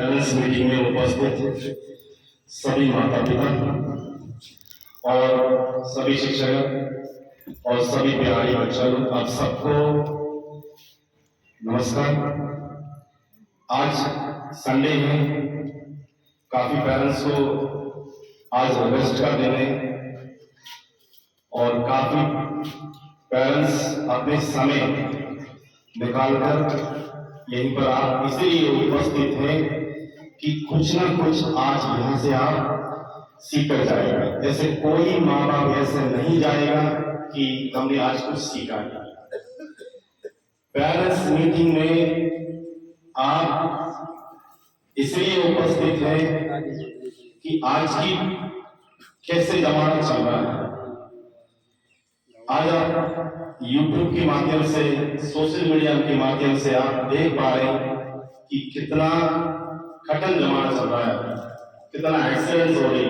Parents meeting में उपस्थित सभी माता पिता और सभी शिक्षक और सभी प्यारे बच्चों, आप सबको नमस्कार। आज संडे है, काफी पेरेंट्स को आज रेस्ट का दिन है और काफी पेरेंट्स अपने समय निकालकर यहीं पर आप इसलिए उपस्थित हैं कि कुछ ना कुछ आज यहाँ से आप सीख कर जाएगा। ऐसे कोई माँ बाप ऐसे नहीं जाएगा कि हमने आज कुछ सीखा नहीं। पेरेंट्स मीटिंग में आप इसलिए उपस्थित हैं कि आज की कैसे जमाना चल रहा है। आज आप YouTube के माध्यम से, सोशल मीडिया के माध्यम से आप देख पा रहे हैं कि कितना कठिन जमाना चल रहा है, कितना एक्सीडेंट हो रही है,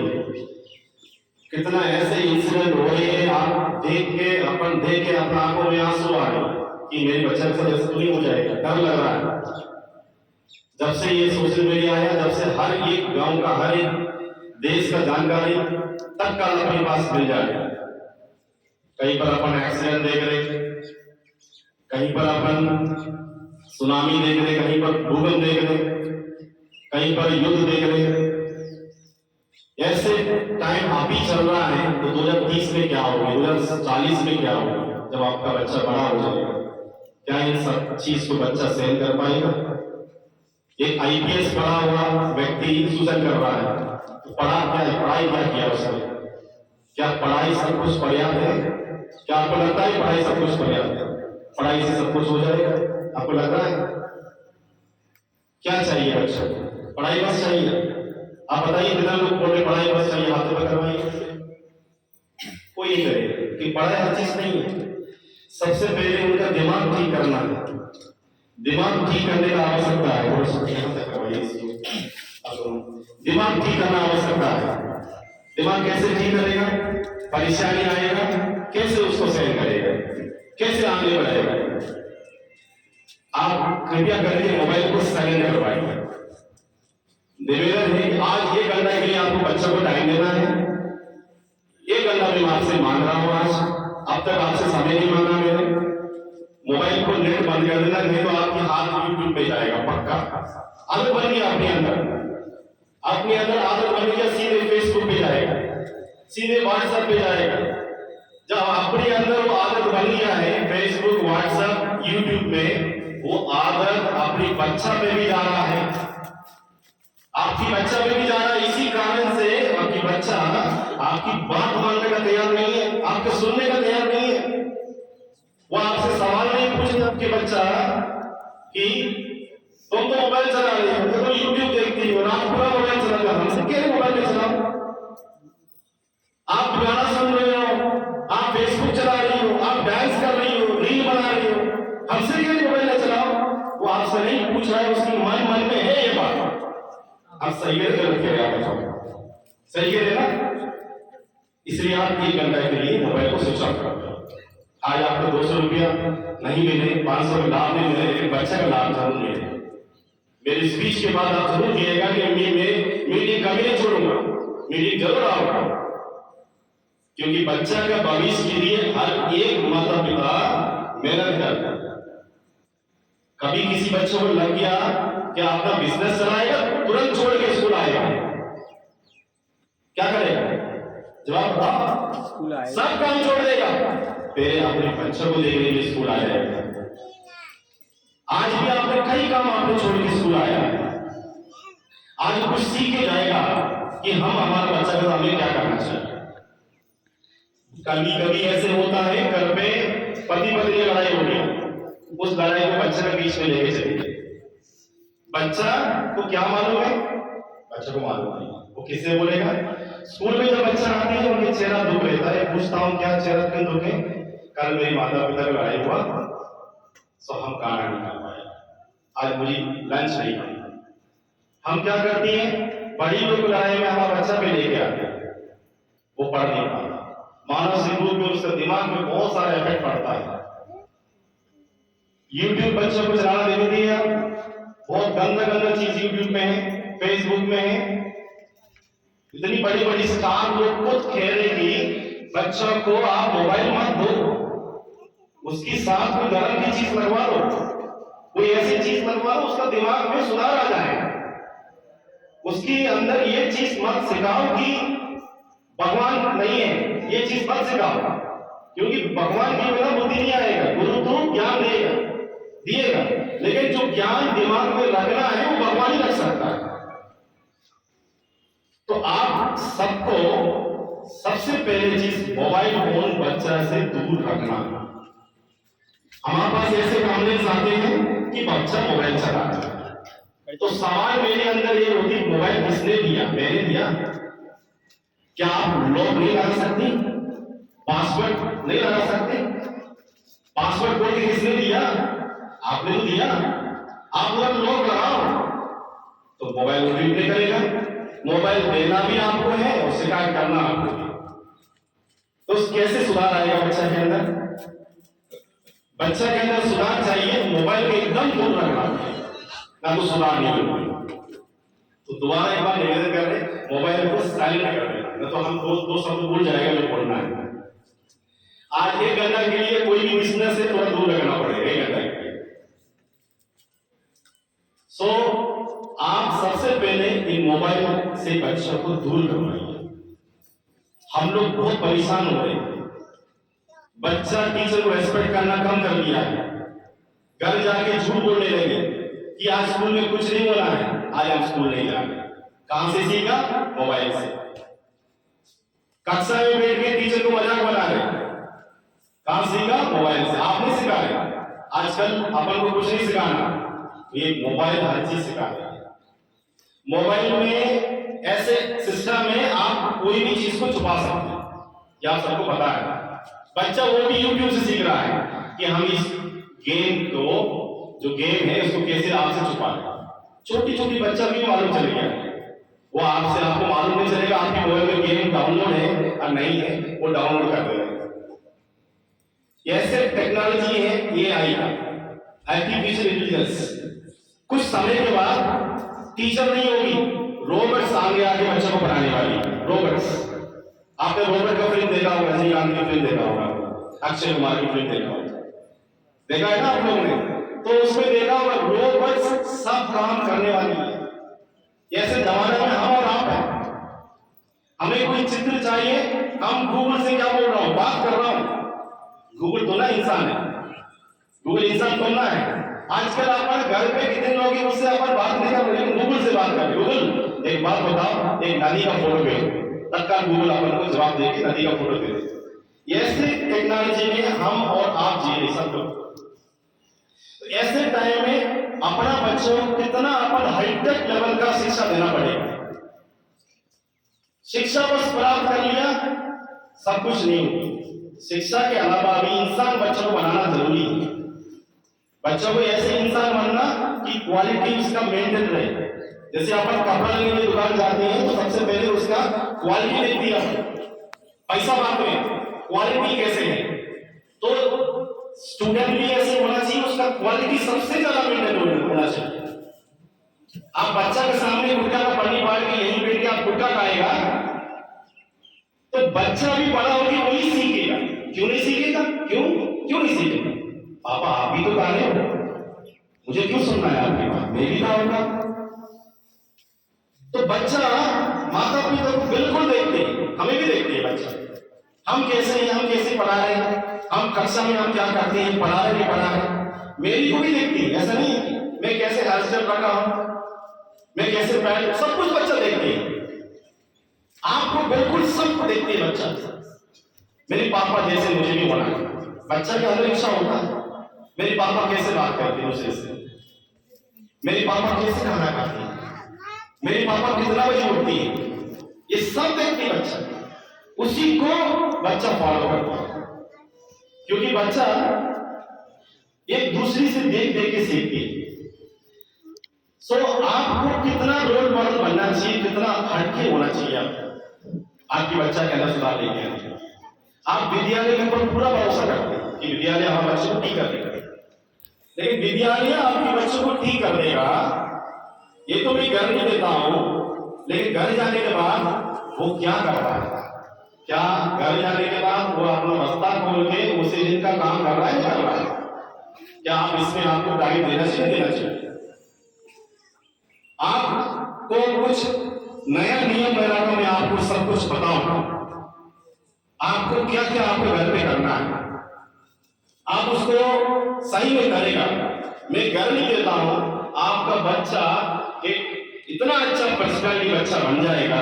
कितना ऐसे इंसिडेंट हो रहे हैं। आप देख के अपना आंखों में आंसू आ रहे कि मेरे बच्चे के साथ ऐसा नहीं हो जाएगा, डर लग रहा है। जब से ये सोशल मीडिया आया, जब से हर एक गांव का, हर एक देश का जानकारी तक का अपने पास मिल जाएगा। कहीं पर अपन एक्सीडेंट देख रहे, कहीं पर अपन सुनामी देख रहे, कहीं पर भूकंप देख रहे, कहीं पर युद्ध देख रहे। ऐसे टाइम अभी चल रहा है तो 2030 में क्या होगा, 2040 में क्या होगा, जब आपका बच्चा बड़ा हो जाएगा, क्या इन सब चीज को बच्चा सहन कर पाएगा? एक IPS पढ़ा हुआ व्यक्ति सुसाइड कर रहा है, तो पढ़ा क्या है, पढ़ाई क्या किया उसने? क्या पढ़ाई सब कुछ पर्याप्त है? क्या आपको लगता है पढ़ाई सब कुछ पर्याप्त है? पढ़ाई से सब कुछ हो जाएगा आपको लग रहा है? क्या चाहिए बच्चों को? पढ़ाई बस चाहिए? आप बताइए, कितना लोग बोल रहे पढ़ाई बस चाहिए, हाथों में करवाइए। कोई नहीं करेगा कि पढ़ाई हर चीज नहीं है। सबसे पहले उनका दिमाग ठीक करना है। दिमाग ठीक करने का आवश्यकता है। दिमाग ठीक करना आवश्यकता है। दिमाग कैसे ठीक करेगा? परेशानी आएगा, कैसे उसको सहन करेगा, कैसे आगे बढ़ेगा? आप कृपया करके मोबाइल को साइलेंट करवाइए। निवेदन है, आज 1 घंटा के लिए आपको बच्चों को टाइम देना है। 1 घंटा मैं आपसे मांग रहा हूं। आज अब तक आपसे समय नहीं मांगा मैंने। मोबाइल को नेट बंद कर देना, नहीं तो आपके हाथ YouTube पे जाएगा पक्का। आदत बन गया अपने अंदर आदत बन गया, सीधे Facebook पे जाएगा, सीधे WhatsApp पे जाएगा। जब अपने अंदर वो आदत बन गया है Facebook, WhatsApp, YouTube में, वो आदत अपनी बच्चा पे भी जा रहा है, आपकी बच्चा पे भी जा रहा है। इसी कारण से आपकी बच्चा आपकी बात मानने का तैयार नहीं है, आपके सुनने का तैयार नहीं है। वो आपसे सवाल नहीं पूछता आपके बच्चा कि तुम तो मोबाइल चला रही हो, तुम तो YouTube देखती हो, रात पूरा मोबाइल चलाते हो, हमसे क्या मोबाइल में चलाओ? आप गाना सुन रहे हो, आप Facebook चला रही हो, आप डांस कर रही हो, रील बना रही हो, हमसे क्या मोबाइल में चलाओ? वो आपसे नहीं पूछ रहा है, उसकी मन में है ये बात। आप सही है, सही है ना? इसलिए आप 1 घंटा के लिए मोबाइल को स्विच ऑफ कर दो। आज आपको 200 रुपया नहीं मिले, 500 का लाभ नहीं मिले, लेकिन बच्चे का लाभ जरूर मिले। मेरी स्पीच के बाद आप जरूर कहिएगा कि मैं मीटिंग कभी नहीं छोड़ूंगा, मीटिंग जरूर आऊंगा, क्योंकि बच्चा का भविष्य के लिए हर एक माता पिता मेहनत करता है। कभी किसी बच्चे को लग गया कि अपना बिजनेस चलाएगा, तुरंत छोड़ के स्कूल आएगा, क्या करेगा? जवाब बताओ। सब काम छोड़ देगा, पहले अपने बच्चों को देखने के लिए स्कूल आ जाएगा। आज भी आपने कई काम आपने छोड़ के स्कूल आया, आज कुछ सीख के जाएगा कि हम हमारा बच्चा को हमें क्या करना चाहिए। कभी ऐसे होता है, घर पे पति पत्नी की लड़ाई हो गई, उस लड़ाई को बच्चे के बीच में लेके चलिए। बच्चा को क्या मालूम है? बच्चे को मालूम नहीं, वो किससे बोलेगा? स्कूल में जब बच्चा आते हैं उनके चेहरा दुख रहता है, पूछता हूं क्या चेहरा क्यों दुख है? कल मेरी माता पिता का लड़ाई हुआ, सो हम खाना नहीं खा पाए, आज मुझे लंच नहीं खाना। हम क्या करती हैं? बड़ी लोग लड़ाई में हमारा बच्चा भी लेके आते हैं, वो पढ़ नहीं पाता, मानसिक रूप में उसके दिमाग में बहुत सारा इफेक्ट पड़ता है। YouTube बच्चों को चलाना देने दिया, बहुत गंदा चीज YouTube में है, फेसबुक में है, इतनी बड़ी बड़ी स्टार लोग खुद कह रहे कि बच्चों को आप मोबाइल मत दो, उसकी साथ में गर्म की चीज लगवा दो, कोई ऐसी चीज लगवा दो उसका दिमाग में सुधार आ जाए, उसके अंदर ये चीज मत सिखाओ कि भगवान नहीं है, ये चीज मत सिखाओ, क्योंकि भगवान की बिना बुद्धि नहीं आएगा, गुरु तो ज्ञान दिएगा, लेकिन जो ज्ञान दिमाग में लगना है वो भगवान ही रख सकता है। तो आप सबको सबसे पहले चीज मोबाइल फोन बच्चा से दूर रखना। हमारे पास ऐसे कंप्लेंट्स आते हैं कि बच्चा मोबाइल चला रहा है, तो सवाल मेरे अंदर ये होती, मोबाइल किसने दिया? मैंने दिया। क्या आप लॉक नहीं लगा सकती? पासवर्ड नहीं लगा सकते? पासवर्ड बोल के किसने दिया? आपने तो दिया। आप अगर लॉक लगाओ तो मोबाइल रीड नहीं करेगा, मोबाइल देना भी आपको है और शिकायत करना आपको है। तो कैसे सुधार आएगा बच्चा के अंदर? बच्चा के अंदर सुधार चाहिए, मोबाइल को एकदम दूर रखना, ना तो सुधार नहीं होगा। तो दोबारा एक बार निवेदन कर रहे, मोबाइल को साइलेंट कर देना, ना तो हम दो शब्द भूल जाएगा जो बोलना है। आज 1 घंटा के लिए कोई भी बिजनेस है थोड़ा दूर रखना पड़ेगा 1 घंटा के लिए। सो आप सबसे पहले इन मोबाइल से बच्चों को दूर करवाइए। हम लोग बहुत परेशान हो रहे हैं, बच्चा टीचर को रेस्पेक्ट करना कम कर दिया है, घर जाके झूठ बोलने लगे कि आज स्कूल में कुछ नहीं बोला है, आज हम स्कूल नहीं जा रहे। कहां से सीखा? मोबाइल से। कक्षा में बैठ के टीचर को मजाक बना रहे, कहां सीखा? मोबाइल से। आपने सिखाया। आजकल अपन को कुछ नहीं सिखाना, ये मोबाइल हर चीज सिखा रहा है। मोबाइल में ऐसे सिस्टम में आप कोई भी चीज को छुपा सकते हैं, ये आप सबको पता है। बच्चा वो भी यूट्यूब से सीख रहा है कि हम इस गेम को, जो गेम है उसको कैसे आपसे छुपा लें। छोटी छोटी बच्चा भी मालूम चल गया, वो आपसे, आपको मालूम नहीं चलेगा आपके मोबाइल में गेम डाउनलोड है और नहीं है, वो डाउनलोड कर देगा। ऐसे टेक्नोलॉजी है ये आई का, आर्टिफिशियल इंटेलिजेंस। कुछ समय के बाद टीचर नहीं होगी, रोबोट्स आगे आके बच्चों को पढ़ाने वाली। रोबोट्स, आपने रोबोट का फिल्म देखा होगा, रजनीकांत की फिल्म देखा होगा, अक्षय कुमार की फिल्म देखा होगा, देखा है ना आप लोगों ने? तो उसमें देखा होगा रोबोट्स सब काम करने वाली है। ऐसे जमाने में हम और आप हैं, हमें कोई चित्र चाहिए, हम गूगल से क्या बोल रहा हूं, बात कर रहा हूं। गूगल तो ना इंसान है, गूगल इंसान तो ना है। आजकल अपन घर पे कितने लोग हैं, उससे अपन बात नहीं कर रहे, गूगल से बात कर रहे। गूगल एक बात बताओ, एक नदी का फोटो भेजो, तत्काल गूगल अपन को जवाब देके नदी का फोटो दे दे। ऐसे टेक्नोलॉजी में हम और आप जी नहीं सब लोग। तो ऐसे टाइम में अपना बच्चों को कितना अपन हाईटेक लेवल का शिक्षा देना पड़ेगा। शिक्षा बस प्राप्त कर लिया सब कुछ नहीं होगी, शिक्षा के अलावा भी इंसान बच्चों को बनाना जरूरी है। बच्चों को ऐसे इंसान बनना कि क्वालिटी उसका मेंटेन रहे। जैसे अपन कपड़ा लेने की दुकान जाते हैं तो सबसे पहले उसका क्वालिटी देखती है, पैसा बाद में, क्वालिटी कैसे है। तो स्टूडेंट भी ऐसे होना चाहिए, उसका क्वालिटी सबसे ज्यादा मेंटेन होना चाहिए। आप बच्चा के सामने गुटखा का पन्नी पाड़ के यहीं बैठ के आप गुटखा खाएगा तो बच्चा भी बड़ा होकर वही सीखेगा। क्यों नहीं सीखेगा? क्यों नहीं सीखेगा? पापा आप भी तो खा रहे हो, मुझे क्यों सुनना है आपकी बात, मैं भी खाऊंगा। तो बच्चा माता पिता को बिल्कुल देखते हैं, हमें भी देखते हैं बच्चा, हम कैसे हैं, हम कैसे पढ़ा रहे हैं, हम कक्षा में हम क्या करते हैं, पढ़ा रहे नहीं पढ़ा रहे। मेरी को भी देखती है, ऐसा नहीं है मैं कैसे हेयर स्टाइल कर रहा हूं, मैं कैसे पैर, सब कुछ बच्चा देखते हैं। आपको बिल्कुल सबको देखते हैं बच्चा। मेरे पापा जैसे मुझे भी होना है, बच्चा के अंदर इच्छा होता है मेरे पापा कैसे बात करते हैं दूसरे से, मेरे पापा कैसे खाना खाते हैं, मेरे पापा कितना बजे उठती है, ये सब देखते हैं बच्चा। उसी को बच्चा फॉलो करता है, क्योंकि बच्चा एक दूसरी से देख देख के सीखती है। सो आपको कितना रोल मॉडल बनना चाहिए, कितना हटके होना चाहिए आपकी बच्चा के अंदर सुधार लेके आए। आप विद्यालय के ऊपर पूरा भरोसा करते हैं कि विद्यालय हमारे बच्चों को ठीक कर देगा, लेकिन विद्यालय आपके बच्चों को ठीक कर देगा ये तो मैं गारंटी देता हूं लेकिन घर जाने के बाद वो क्या कर रहा है? क्या घर जाने के बाद वो अपना बस्ता खोल के उसी दिन का काम कर रहा है, कर रहा है? क्या आप इसमें आपको गाइड देना चाहिए, देना चाहिए? आपको कुछ नया नियम बना कर मैं आपको सब कुछ बताऊंगा, आपको क्या क्या आपके घर पे करना है, आप उसको सही में करेगा। मैं गारंटी देता हूं आपका बच्चा एक इतना अच्छा पर्सनालिटी बच्चा बन जाएगा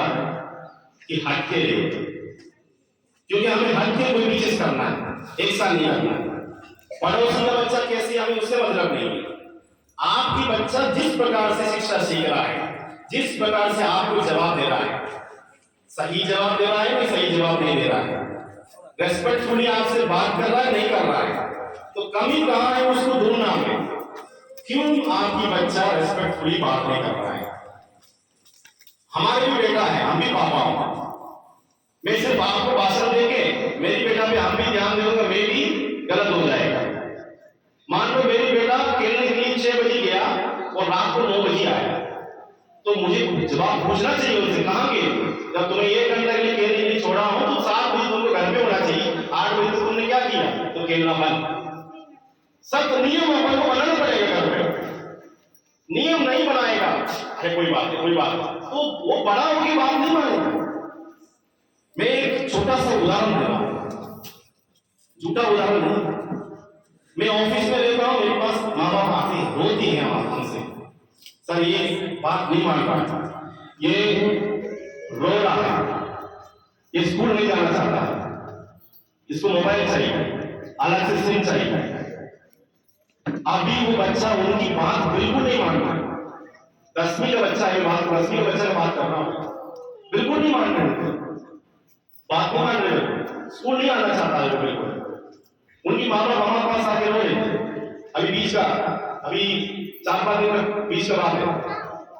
कि हट के रहेगा, क्योंकि हमें हट के कोई भी चीज करना है, एक साल नहीं करना है। पड़ोसी का बच्चा कैसे, हमें उससे मतलब नहीं है। आपकी बच्चा जिस प्रकार से शिक्षा सीख रहा है, जिस प्रकार से आपको जवाब दे रहा है, सही जवाब दे रहा है कि सही जवाब नहीं दे रहा है, रेस्पेक्टफुली आपसे बात कर रहा है नहीं कर रहा है, तो कमी कहां है उसको ढूंढना है। क्यों आपकी बच्चा रेस्पेक्टफुली बात नहीं कर रहा है? हमारे भी बेटा है, हम भी पापा हूं। मैं सिर्फ आपको भाषण देके मेरी बेटा पे हम भी ध्यान दूंगा, मैं भी गलत हो जाएगा। मान लो मेरी बेटा खेलने के लिए 6 बजे गया और रात को 9 बजे आया, तो मुझे जवाब पूछना चाहिए उनसे, कहां गए? जब तुम्हें 1 घंटे के लिए खेलने के लिए छोड़ा हो तो 7 बजे तुमको घर पे होना चाहिए, 8 बजे तो तुमने क्या किया? तो खेलना बंद। सब नियम अपन को बनाना पड़ेगा। घर पे नियम नहीं बनाएगा, अरे कोई बात नहीं, कोई बात नहीं, तो वो बड़ा होकर बात नहीं मानेगा। मैं एक छोटा सा उदाहरण दे रहा हूं, झूठा उदाहरण नहीं। मैं ऑफिस में रहता हूं, मेरे पास माँ बाप आते हैं, रोती हैं हमसे, सर ये बात नहीं मान पाता, ये रो रहा है, ये स्कूल नहीं जाना चाहता, इसको मोबाइल चाहिए, अलग से सिम चाहिए। अभी वो बच्चा उनकी बात बिल्कुल नहीं मान रहा। 10वीं का बच्चा है, 10वीं का बच्चा का बात कर रहा हूं, बिल्कुल नहीं मान रहे, बात नहीं मान रहे, स्कूल नहीं आना चाहता है बिल्कुल। उनकी माँ बाप हमारे पास आके रो रहे थे, अभी बीच का, अभी 4-5 दिन का बीच का बात है,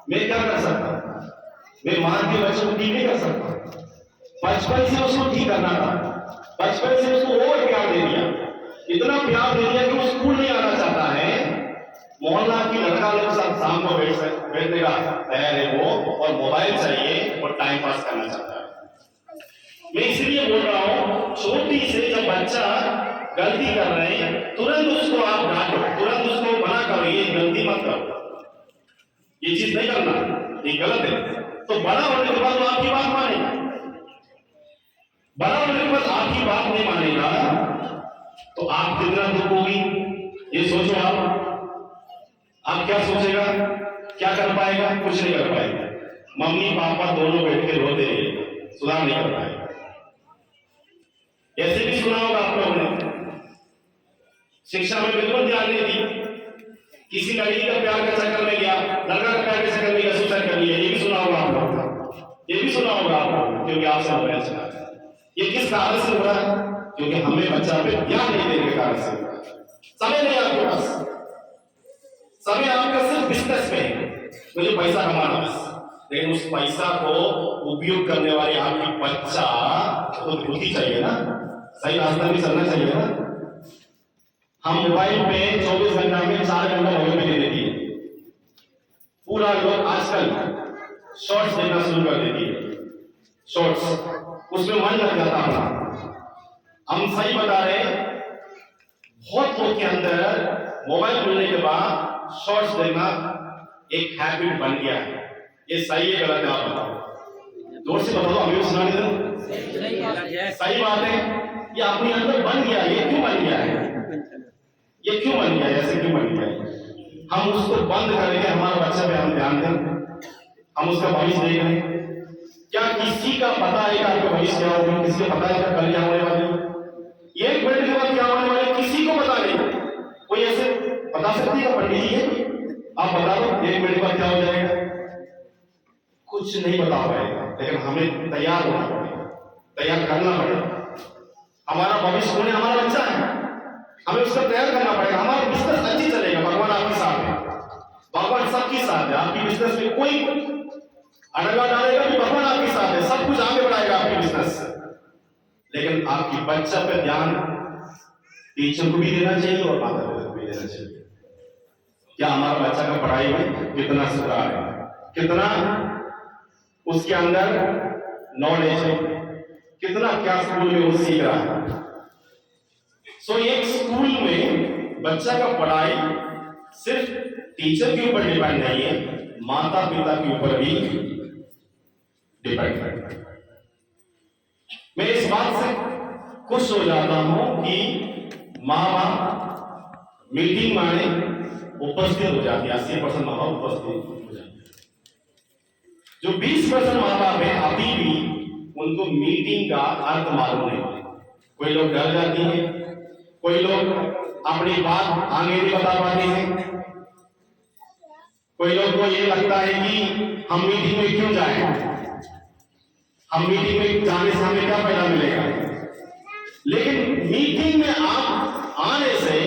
मैं क्या कर सकता? मैं मां के बच्चे को ठीक नहीं कर सकता। बचपन से उसको ठीक करना था, बचपन से उसको और प्यार दे दिया, इतना प्यार दे दिया कि वो स्कूल नहीं आना चाहता है। मोहल्ला की लड़का लोग सब शाम को बैठने का तैयार है वो, और मोबाइल चाहिए और टाइम पास करना चाहता है। मैं इसलिए बोल रहा हूं, छोटी से जब बच्चा गलती कर रहे हैं तुरंत उसको आप डांटो, तुरंत उसको मना करो, ये गलती मत करो, ये चीज नहीं करना, ये गलत है। तो बड़ा होने के बाद वो आपकी बात मानेगा, बड़ा होने के बाद आपकी बात नहीं मानेगा तो आप कितना दुख होगी ये सोचो। आप क्या सोचेगा, क्या कर पाएगा? कुछ नहीं कर पाएगा। मम्मी पापा दोनों बैठ के रोते रहेंगे, सुधार नहीं कर पाएगा। ऐसे भी सुना होगा आप लोगों ने, शिक्षा में बिल्कुल ध्यान नहीं दी, किसी लड़की का प्यार के चक्कर में गया, लड़का का प्यार के चक्कर में गया, सुसाइड कर लिया, ये भी सुना होगा आप लोगों, ये भी सुना होगा आप लोगों, क्योंकि आपसे मोबाइल चला। ये किस कारण से हो रहा है? क्योंकि हमें बच्चा पे ध्यान नहीं देने के कारण से। समय नहीं आपके पास, समय आपका सिर्फ बिजनेस में है, मुझे पैसा कमाना बस, लेकिन उस पैसा को उपयोग करने वाले आपकी बच्चा तो बुद्धि चाहिए ना, सही रास्ता भी चलना चाहिए ना। हम मोबाइल पे 24 घंटा में 4 घंटा मोबाइल में दे देती है, पूरा लोग आजकल शॉर्ट्स देखना शुरू कर देती है, शॉर्ट्स, उसमें मन लग जाता है। हम सही बता रहे, बहुत लोग के अंदर मोबाइल मिलने के बाद शॉर्ट्स देखना एक हैबिट बन गया है। ये सही है गलत है आप बताओ, जोर से बताओ, अभी सुना नहीं दो। सही बात है, ये अपने अंदर बन गया। ये क्यों बन गया है? ये क्यों बन गया? ऐसे क्यों बन गया? हम उसको बंद करेंगे, हमारा बच्चा पे हम ध्यान दें, हम उसका भविष्य देख रहे हैं। क्या किसी का पता है कि आपका भविष्य क्या होगा? किसी को पता है कि कल क्या होने वाली है? 1 मिनट के बाद क्या होने वाला है किसी को पता नहीं। कोई ऐसे बता सकती है पंडित जी है, आप बता दो 1 मिनट बाद क्या हो जाएगा? कुछ नहीं बता पाएगा, लेकिन हमें तैयार होना पड़ेगा, तैयार करना पड़ेगा। हमारा भविष्य होने हमारा बच्चा है, हमें उसका तैयार करना पड़ेगा। हमारा बिजनेस अच्छी चलेगा, भगवान आपके साथ है, भगवान सबके साथ है। आपकी बिजनेस में कोई अड़ंगा डालेगा भी, भगवान आपके साथ है, सब कुछ आगे बढ़ाएगा आपकी बिजनेस। लेकिन आपकी बच्चा पे ध्यान टीचर को भी देना चाहिए और माता पिता को भी देना चाहिए। क्या हमारा बच्चा का पढ़ाई में कितना सुधार है, कितना उसके अंदर नॉलेज है, कितना क्या स्कूल में वो सीख रहा है। सो एक स्कूल में बच्चा का पढ़ाई सिर्फ टीचर के ऊपर डिपेंड नहीं है, माता पिता के ऊपर भी डिपेंड है। मैं इस बात से खुश हो जाता हूं कि माँ बाप मीटिंग में उपस्थित हो जाती है, 80% माँ बाप उपस्थित हो जाते हैं। जो 20% माँ बाप है अभी भी उनको मीटिंग का अर्थ मालूम नहीं है। कोई लोग डर जाती हैं, कोई लोग अपनी बात आगे नहीं बता पाते हैं, कोई लोग को ये लगता है कि हम मीटिंग में क्यों जाएं, हम मीटिंग में जाने से हमें क्या फायदा मिलेगा। लेकिन मीटिंग में आप आने से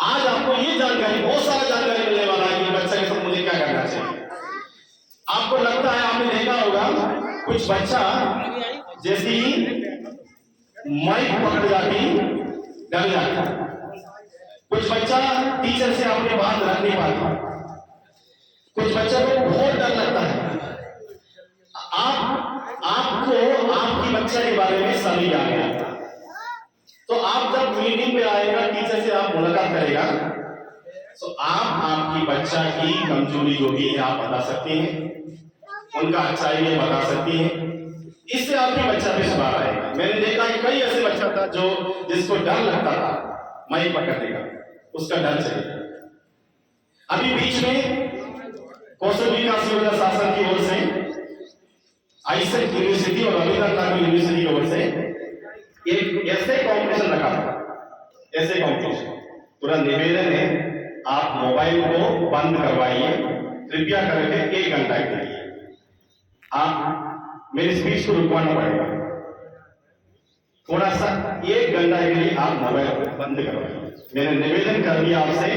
आज आपको ये जानकारी, बहुत सारा जानकारी मिलने वाला है कि बच्चा के साथ मुझे क्या करना चाहिए। आपको लगता है, आपने देखा होगा कुछ बच्चा जैसे ही माइक पकड़ जाती डर जाता, कुछ बच्चा टीचर से अपनी बात रख नहीं पाता, कुछ बच्चा को बहुत डर लगता है। आपको आपकी बच्चा के बारे में सभी आ गया, तो आप जब मीटिंग में आएगा, टीचर से आप मुलाकात करेगा, तो आप आपकी बच्चा की कमजोरी जो भी है आप बता सकते हैं, उनका अच्छाई भी बता सकती हैं, इससे आपके बच्चा पे सुधार आएगा। मैंने देखा कि कई ऐसे बच्चा था जो जिसको डर लगता था माइक पकड़ने का, उसका डर चले। अभी बीच में कौशल विकास योजना शासन की ओर से आईसेक्ट यूनिवर्सिटी और रविंद्र ठाकुर यूनिवर्सिटी की ओर से एक ऐसे कॉम्पिटिशन रखा था, ऐसे कॉम्पिटिशन। पूरा निवेदन है, आप मोबाइल को बंद करवाइए कृपया करके 1 घंटा के लिए। आप मेरी स्पीच को रुकवाना पड़ेगा, थोड़ा सा 1 घंटा के लिए आप मोबाइल बंद करवाइए। मैंने निवेदन कर दिया आपसे,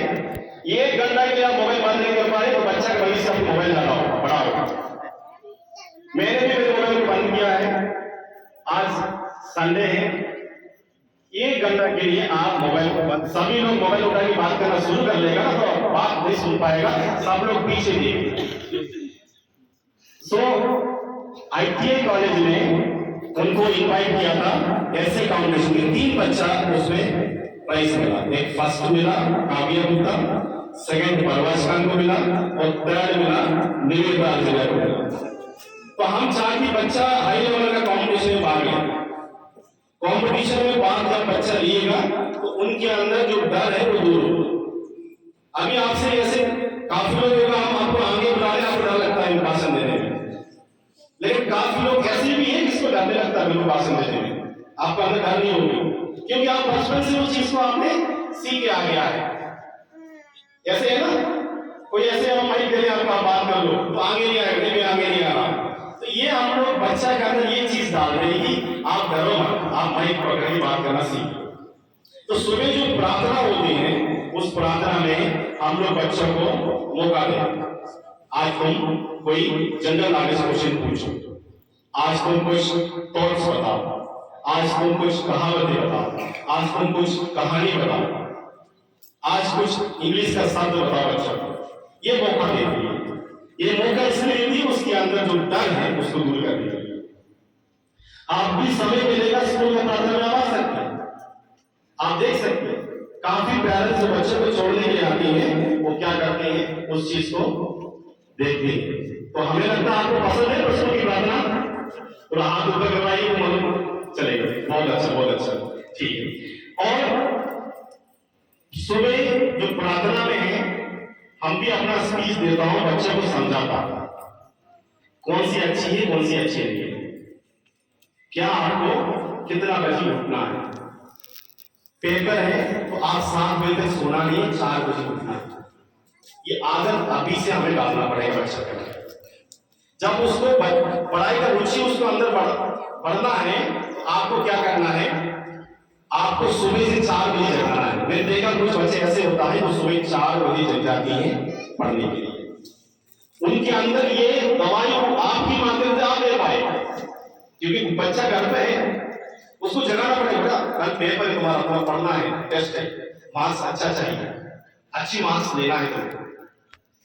1 घंटा के लिए आप मोबाइल बंद नहीं कर पाए तो बच्चा का भविष्य आप मोबाइल लगाओ, बड़ा होगा। मैंने भी मेरे मोबाइल को बंद किया है। आज संडे है, 1 घंटा के लिए आप मोबाइल को बंद। सभी लोग मोबाइल उठा के बात करना शुरू कर लेगा ना तो बात नहीं सुन पाएगा, सब लोग पीछे देंगे। आईटीआई कॉलेज में उनको इनवाइट किया था ऐसे कॉम्पिटिशन में, 3 बच्चा उसमें प्राइज मिला। एक फर्स्ट मिला काव्य गुप्ता, सेकंड परवाश खान को मिला और थर्ड मिला निवेदा जिला को मिला। तो हम चाहे कि बच्चा हाई लेवल का कॉम्पिटिशन में भाग ले, कॉम्पिटिशन में भाग जब बच्चा लिएगा तो उनके अंदर जो डर है वो दूर होगा। अभी आपसे ऐसे काफी लोग होगा, हम आपको आगे बुला रहे हैं, आपको डर लगता है भाषण देने में, लेकिन काफी लोग ऐसे भी हैं जिसको डर लगता है बिल्कुल भाषण देने में। आपको अंदर डर नहीं होगी क्योंकि आप बचपन से उस चीज को आपने सीख के आ गया है। ऐसे है ना, कोई ऐसे हम माइक दे रहे हैं आपको, आप बात कर लो तो आगे नहीं आएगा, नहीं आगे नहीं आ रहा। तो ये हम लोग बच्चा के अंदर ये चीज डाल रहे हैं कि आप डरो मत, आप माइक पकड़ के बात करना सीखो। तो सुबह जो प्रार्थना होती है उस प्रार्थना में हम लोग बच्चों को मौका दें। आज तुम कोई जनरल नॉलेज क्वेश्चन पूछो, आज तुम कुछ थॉट्स बताओ, आज तुम कुछ कहावतें बताओ, आज तुम कुछ कहानी बताओ, आज कुछ इंग्लिश का शब्द बताओ बच्चों को। ये मौका देती है, ये मौका इसलिए देती है उसके अंदर जो डर है उसको दूर करने के लिए। आप भी समय मिलेगा स्कूल में प्रार्थना में आ सकते हैं, आप देख सकते हैं काफी पेरेंट्स जो बच्चों को छोड़ने के लिए आते हैं वो क्या करते हैं, उस चीज को देखते हैं। तो हमें लगता है आपको पसंद है बच्चों की प्रार्थना, तो हाथ ऊपर करवाइए तो मालूम चलेगा। बहुत अच्छा, बहुत अच्छा, ठीक है। और सुबह जो प्रार्थना में है हम भी अपना स्पीच देता हूं, बच्चों को समझाता कौन सी अच्छी है कौन सी अच्छी नहीं है, क्या आपको कितना बजे उठना है। पेपर है तो आप 7 बजे तक सोना नहीं, 4 बजे उठना है। ये आदत अभी से हमें डालना पड़ेगा बच्चे के अंदर। जब उसको पढ़ाई का रुचि उसको अंदर बढ़ना है तो आपको क्या करना है, आपको सुबह से 4 बजे जगाना है। मैंने देखा कुछ बच्चे ऐसे होता है जो सुबह 4 बजे जग जाती हैं पढ़ने के लिए। उनके अंदर ये दवाई आपकी माध्यम से आप दे पाए, क्योंकि बच्चा घर पे है उसको जगाना पड़ेगा। कल पेपर है तुम्हारा, तुम्हें पढ़ना है, टेस्ट है, मार्क्स अच्छा चाहिए, अच्छी मार्क्स लेना है तुम्हें।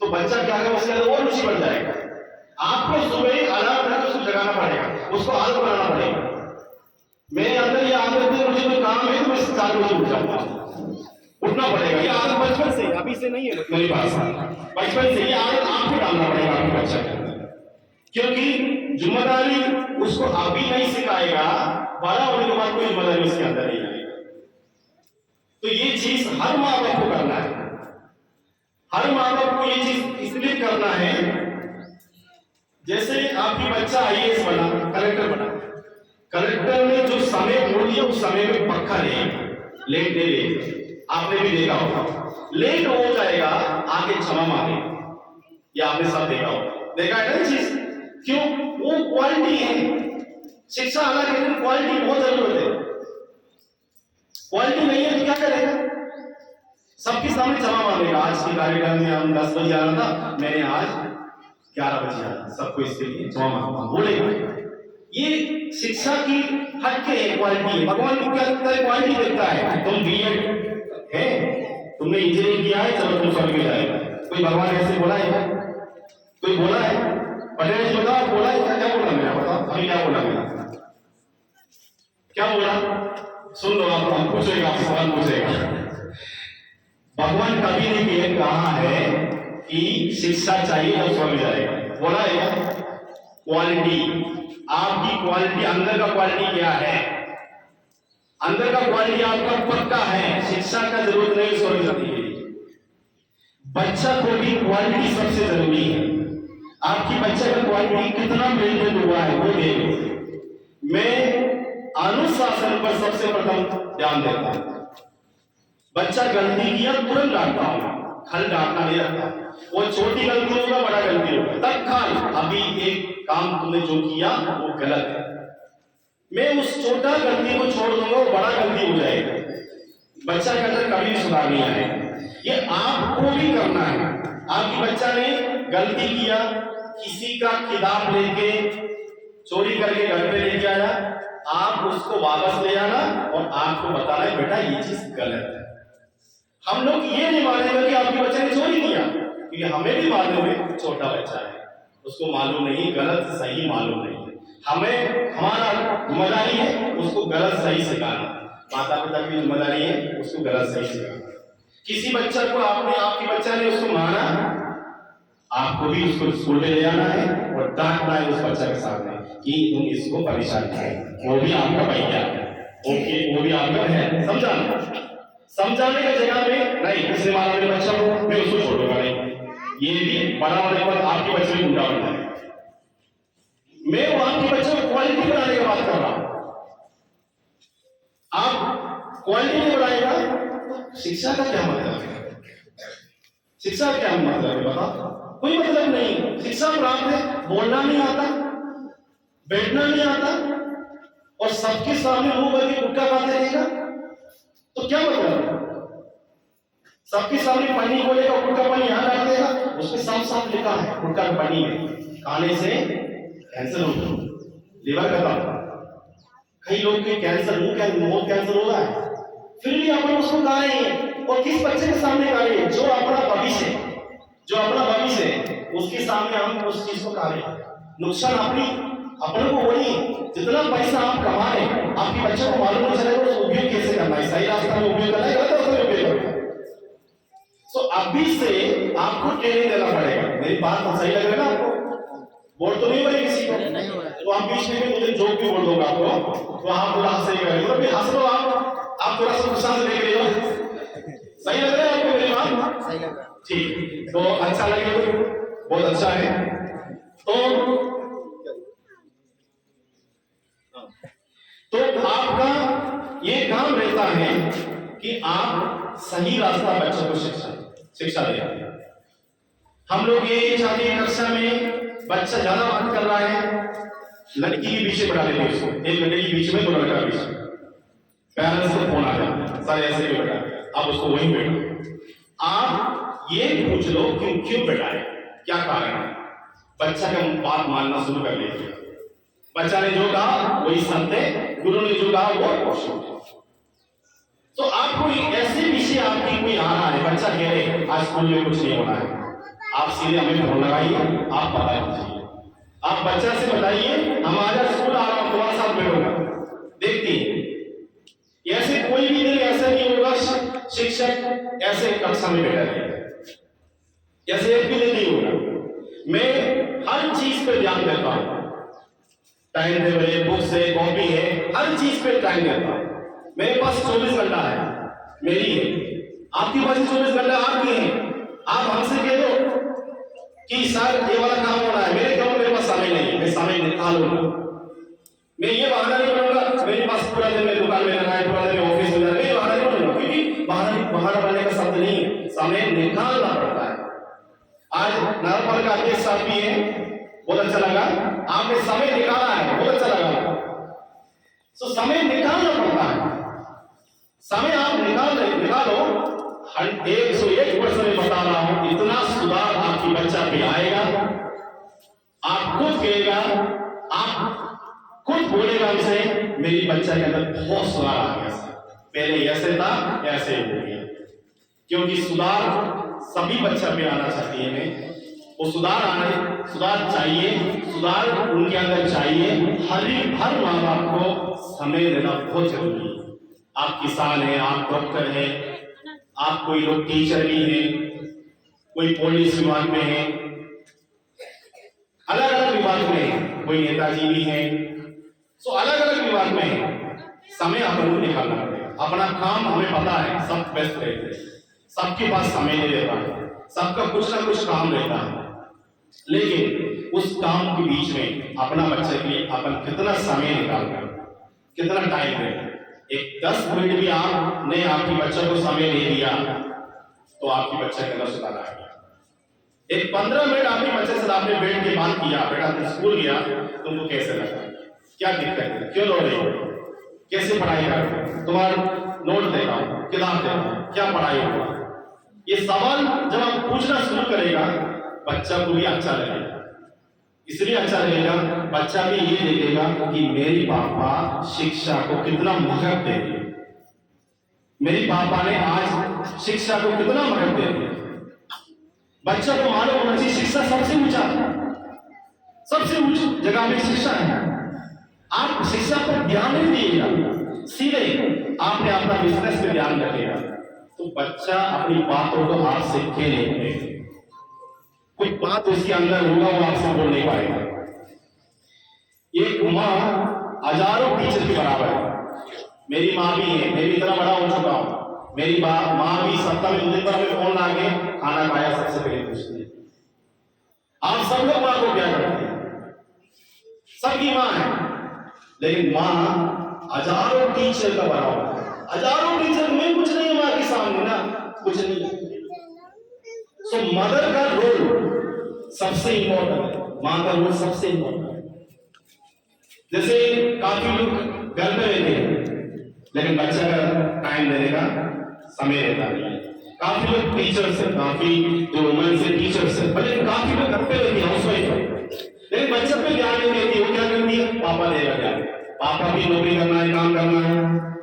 तो बच्चा क्या करेगा, उसके अंदर और रुचि बढ़ जाएगा। आपको सुबह अलार्म सिखाना पड़ेगा, उसको आदत बनाना पड़ेगा। मेरे अंदर ये आदत है, मुझे कोई काम है तो मैं 4 बजे उठ जाता हूँ, उठना पड़ेगा। ये आदत बचपन से, अभी से नहीं है मेरे पास, बचपन से ये आदत आपको डालना पड़ेगा आपके बच्चे के अंदर, क्योंकि जिम्मेदारी उसको अभी नहीं सिखाएगा, बड़ा होने के बाद कोई जिम्मेदारी उसके अंदर नहीं आएगा। तो ये चीज हर माँ बाप को करना है, हर माँ बाप को ये चीज इसलिए करना है। जैसे आपकी बच्चा आईएएस बना, कलेक्टर बना, कलेक्टर ने जो समय मोड़ दिया उस समय में पक्का नहीं, लेट दे दे, आपने भी देखा होगा, लेट हो जाएगा आगे क्षमा मांगे, ये आपने सब देखा होगा, देखा है ना चीज, क्यों? वो क्वालिटी है, शिक्षा अलग है, क्वालिटी बहुत जरूरत है, क्वालिटी नहीं है तो क्या करेगा? सबके सामने क्षमा मांगेगा। आज के कार्यक्रम में हम 10 बजे आना था, मैंने आज 11 बजे आया, सबको इसके लिए क्षमा मांगा बोलेगा। ये शिक्षा की हट के क्वालिटी है। भगवान को क्या लगता है? क्वालिटी देखता है। तुम बीएड है, तुमने इंजीनियरिंग किया है, चलो तुम स्वर्ग में जाएगा। कोई भगवान ऐसे बोला है? कोई बोला है? पटेल जी बताओ, बोला है क्या? क्या बोला मेरा? बताओ अभी क्या बोला मेरा? क्या बोला? सुन लो, आप पूछेगा, आप सवाल पूछेगा। भगवान कभी नहीं ये कहा है कि शिक्षा चाहिए तो स्वर्ग जाएगा, बोला है क्या? क्वालिटी, आपकी क्वालिटी, अंदर का क्वालिटी क्या है? अंदर का क्वालिटी आपका पक्का है, शिक्षा का जरूरत नहीं स्वर्ग जाने के लिए। बच्चा को भी क्वालिटी सबसे जरूरी है। आपकी बच्चे का क्वालिटी कितना मेंटेन हुआ है वो देखो। मैं अनुशासन पर सबसे प्रथम ध्यान देता हूं। बच्चा गलती किया तुरंत डांटता हूं, खल डांटना नहीं रखता। वो छोटी गलती होगा, बड़ा गलती होगा, तब खल, अभी एक काम तुमने जो किया वो गलत है, मैं उस छोटा गलती को छोड़ दूंगा, वो बड़ा गलती हो जाएगा। बच्चा के अंदर कभी भी सुधार नहीं आएगा। ये आपको भी करना है। आपकी बच्चा ने गलती किया, किसी का किताब लेके चोरी करके घर पे लेके आया, आप उसको वापस ले आना और आपको बताना है बेटा ये चीज गलत है। हम लोग ये नहीं मानेंगे कि आपके बच्चे ने चोरी किया, क्योंकि हमें भी मालूम है छोटा बच्चा है, उसको मालूम नहीं, गलत सही मालूम नहीं है। हमें, हमारा जिम्मेदारी है उसको गलत सही सिखाना, माता पिता की जिम्मेदारी है उसको गलत सही सिखाना। किसी बच्चा को आपके बच्चा ने उसको मारा, आपको भी उसको स्कूल में ले जाना है और डांटना है उस बच्चा के सामने कि तुम इसको परेशान करें, वो भी आपका भैया है, ओके, वो भी आपका है, समझाना। समझाने की जगह में नहीं, इसने मारा मेरे बच्चा को, मैं उसको छोड़ूंगा नहीं, ये भी बड़ा होने पर आपके बच्चे में गुंडा होता है। मैं वो आपके बच्चे को क्वालिटी बनाने की बात कर रहा हूं। आप क्वालिटी नहीं बनाएगा तो शिक्षा का क्या मतलब है? शिक्षा का क्या मतलब है बताओ? कोई मतलब नहीं। शिक्षा प्राप्त है, बोलना नहीं आता, बैठना नहीं आता और सबके सामने मुंह भर के गुटखा खाते रहेगा तो क्या मतलब? सबके सामने पानी बोलेगा, गुटखा पानी यहां डाल देगा, उसमें साफ साफ लिखा है गुटखा पानी में खाने से कैंसर होगा, लिवर खत्म। कई लोग के कैंसर, मुंह कैंसर हो रहा है, फिर भी अपन उसको खा रहे हैं। और किस बच्चे के सामने खा रहे हैं? जो अपना भविष्य है, जो अपना भविष्य है उसके सामने हम उस चीज को खा रहे हैं। नुकसान अपने को वही, जितना पैसा आप कमा रहे हैं आपके बच्चे को मालूम नहीं चलेगा उसको उपयोग कैसे करना है, सही रास्ता में उपयोग करना है, गलत रास्ते में उपयोग करना है। सो अभी से आपको ट्रेनिंग देना पड़ेगा। मेरी बात तो सही लग रहा है ना आपको? बोल तो नहीं बने किसी को, तो आप बीच में मुझे जोक भी बोल दूंगा आपको, तो आप थोड़ा हंसेगा, तो भी हंस लो आप थोड़ा सा गुस्सा से देख रहे हो। सही लग रहा है आपको मेरी बात? सही लग रहा है, ठीक, तो अच्छा लगे तो बहुत अच्छा है। तो आपका ये काम रहता है कि आप सही रास्ता बच्चों को शिक्षा दें। हम लोग ये चाहते हैं कक्षा में बच्चा ज्यादा बात कर रहा है, लड़की के पीछे बढ़ा देते उसको, 1 घंटे के बीच में दो लड़का पीछे, पेरेंट्स को फोन आ जाता सर ऐसे ही बेटा, आप उसको वहीं बैठो। आप ये पूछ लो क्यों बैठाए, क्या कारण है? बच्चा का बात मानना शुरू कर लीजिए। बच्चा ने जो कहा वही सत्य, गुरु ने जो कहा वो शुभ। तो आपको ऐसे विषय आपकी कोई आ रहा है, बच्चा कह रहे आज स्कूल में कुछ नहीं होना है, आप सीधे हमें फोन लगाइए, आप पता कीजिए, आप बच्चा से बताइए हम आज स्कूल आ रहा हूं, तुम्हारे साथ बैठूंगा, देखती है। ऐसे कोई भी दिन ऐसा नहीं होगा शिक्षक ऐसे कक्षा में बैठा है, ऐसे एक भी दिन नहीं होगा। मैं हर चीज पे ध्यान देता हूं, टाइम टेबल है, बुक्स है, कॉपी है, हर चीज पे टाइम देता हूं। मेरे पास 24 घंटा है, मेरी है, आपके पास 24 घंटा आपकी है। आप हमसे कह दो कि सर ये वाला काम हो रहा है, मेरे काम मेरे पास समय नहीं है, मैं समय निकालूंगा। मैं ये बहाना नहीं करूंगा मेरे पास पूरा दिन में दुकान में रहना है, पूरा दिन ऑफिस में रहना है, बहाना नहीं करूंगा, क्योंकि बहाना बनने का शब्द नहीं है, समय निकालना पड़ता है। आज नरपल का अध्यक्ष साहब भी है, बहुत अच्छा लगा, आपने समय निकाला है, बहुत अच्छा लगा। तो समय निकालना पड़ता है, समय आप निकालो। 101% में बता रहा हूं, इतना सुधार आपकी बच्चा पे आएगा। आप खुद कहेगा, आप खुद बोलेगा हमसे, मेरी बच्चा के अंदर बहुत सुधार आ गया, पहले ऐसे था ऐसे ही हो गया। क्योंकि सुधार सभी बच्चा पे आना चाहिए, में वो सुधार चाहिए, सुधार उनके अंदर चाहिए। हर माँ बाप को समय देना बहुत जरूरी है। आप किसान हैं, आप डॉक्टर हैं, आप कोई लोग टीचर भी हैं, कोई पुलिस विभाग में है, अलग अलग विभाग में है, कोई नेताजी भी हैं, सो अलग अलग विभाग में है। समय अपन को निकालना पड़ेगा। अपना काम हमें पता है, सब व्यस्त रहते हैं, सबके पास समय नहीं रहता है, सबका कुछ ना कुछ काम रहता है, लेकिन उस काम के बीच में अपना बच्चे के लिए अपन कितना समय निकालना, कितना टाइम है। एक 10 मिनट भी आपने आपकी बच्चे को समय दे दिया तो आपकी बच्चे के अंदर सुधार आ गया। एक 15 मिनट आपके बच्चे से आपने बैठ के बात किया, बेटा तुम स्कूल गया, तुमको कैसे लगा, क्या दिक्कत है, क्यों रो रही हो, कैसे पढ़ाई कर, तुम्हारा नोट देता हूं, किताब देता हूं, क्या पढ़ाई होगा। ये सवाल जब आप पूछना शुरू करेगा, बच्चा को भी अच्छा लगेगा। इसलिए अच्छा लगेगा, बच्चा भी ये देखेगा कि मेरी पापा शिक्षा को कितना महत्व दे रहे, मेरी पापा ने आज शिक्षा को कितना महत्व दे दिया। बच्चा को मालूम होना चाहिए शिक्षा सबसे ऊंचा, सबसे ऊंची जगह में शिक्षा है। आप शिक्षा पर ध्यान नहीं दीजिएगा, सीधे आपने अपना बिजनेस पे ध्यान रखेगा, तो बच्चा अपनी बातों को आपसे कह नहीं, कोई बात उसके अंदर होगा वो आपसे बोल नहीं पाएगा। एक माँ हजारों टीचर के बराबर है। मेरी माँ भी है, मैं भी इतना बड़ा हो चुका हूं, मेरी माँ भी सप्ताह में 2 दिन पर हमें फोन लाके खाना खाया सबसे पहले पूछती है। आप सब लोग माँ को क्या करते हैं, सबकी माँ है, लेकिन माँ हजारों टीचर का बराबर है। हजारों टीचर में कुछ नहीं है माँ के सामने ना, कुछ नहीं। सो मदर का रोल सबसे इंपॉर्टेंट है, मां का रोल सबसे इंपॉर्टेंट है। जैसे काफी लोग घर में रहते हैं लेकिन बच्चा का टाइम देने का समय रहता नहीं है। काफी लोग टीचर्स हैं, काफी जो वुमेन से टीचर्स हैं, लेकिन काफी लोग घर पे रहती है, हाउसवाइफ है, लेकिन बच्चे पे ध्यान नहीं देती। वो क्या करती है, पापा देगा ध्यान, पापा भी नौकरी करना है, काम करना है।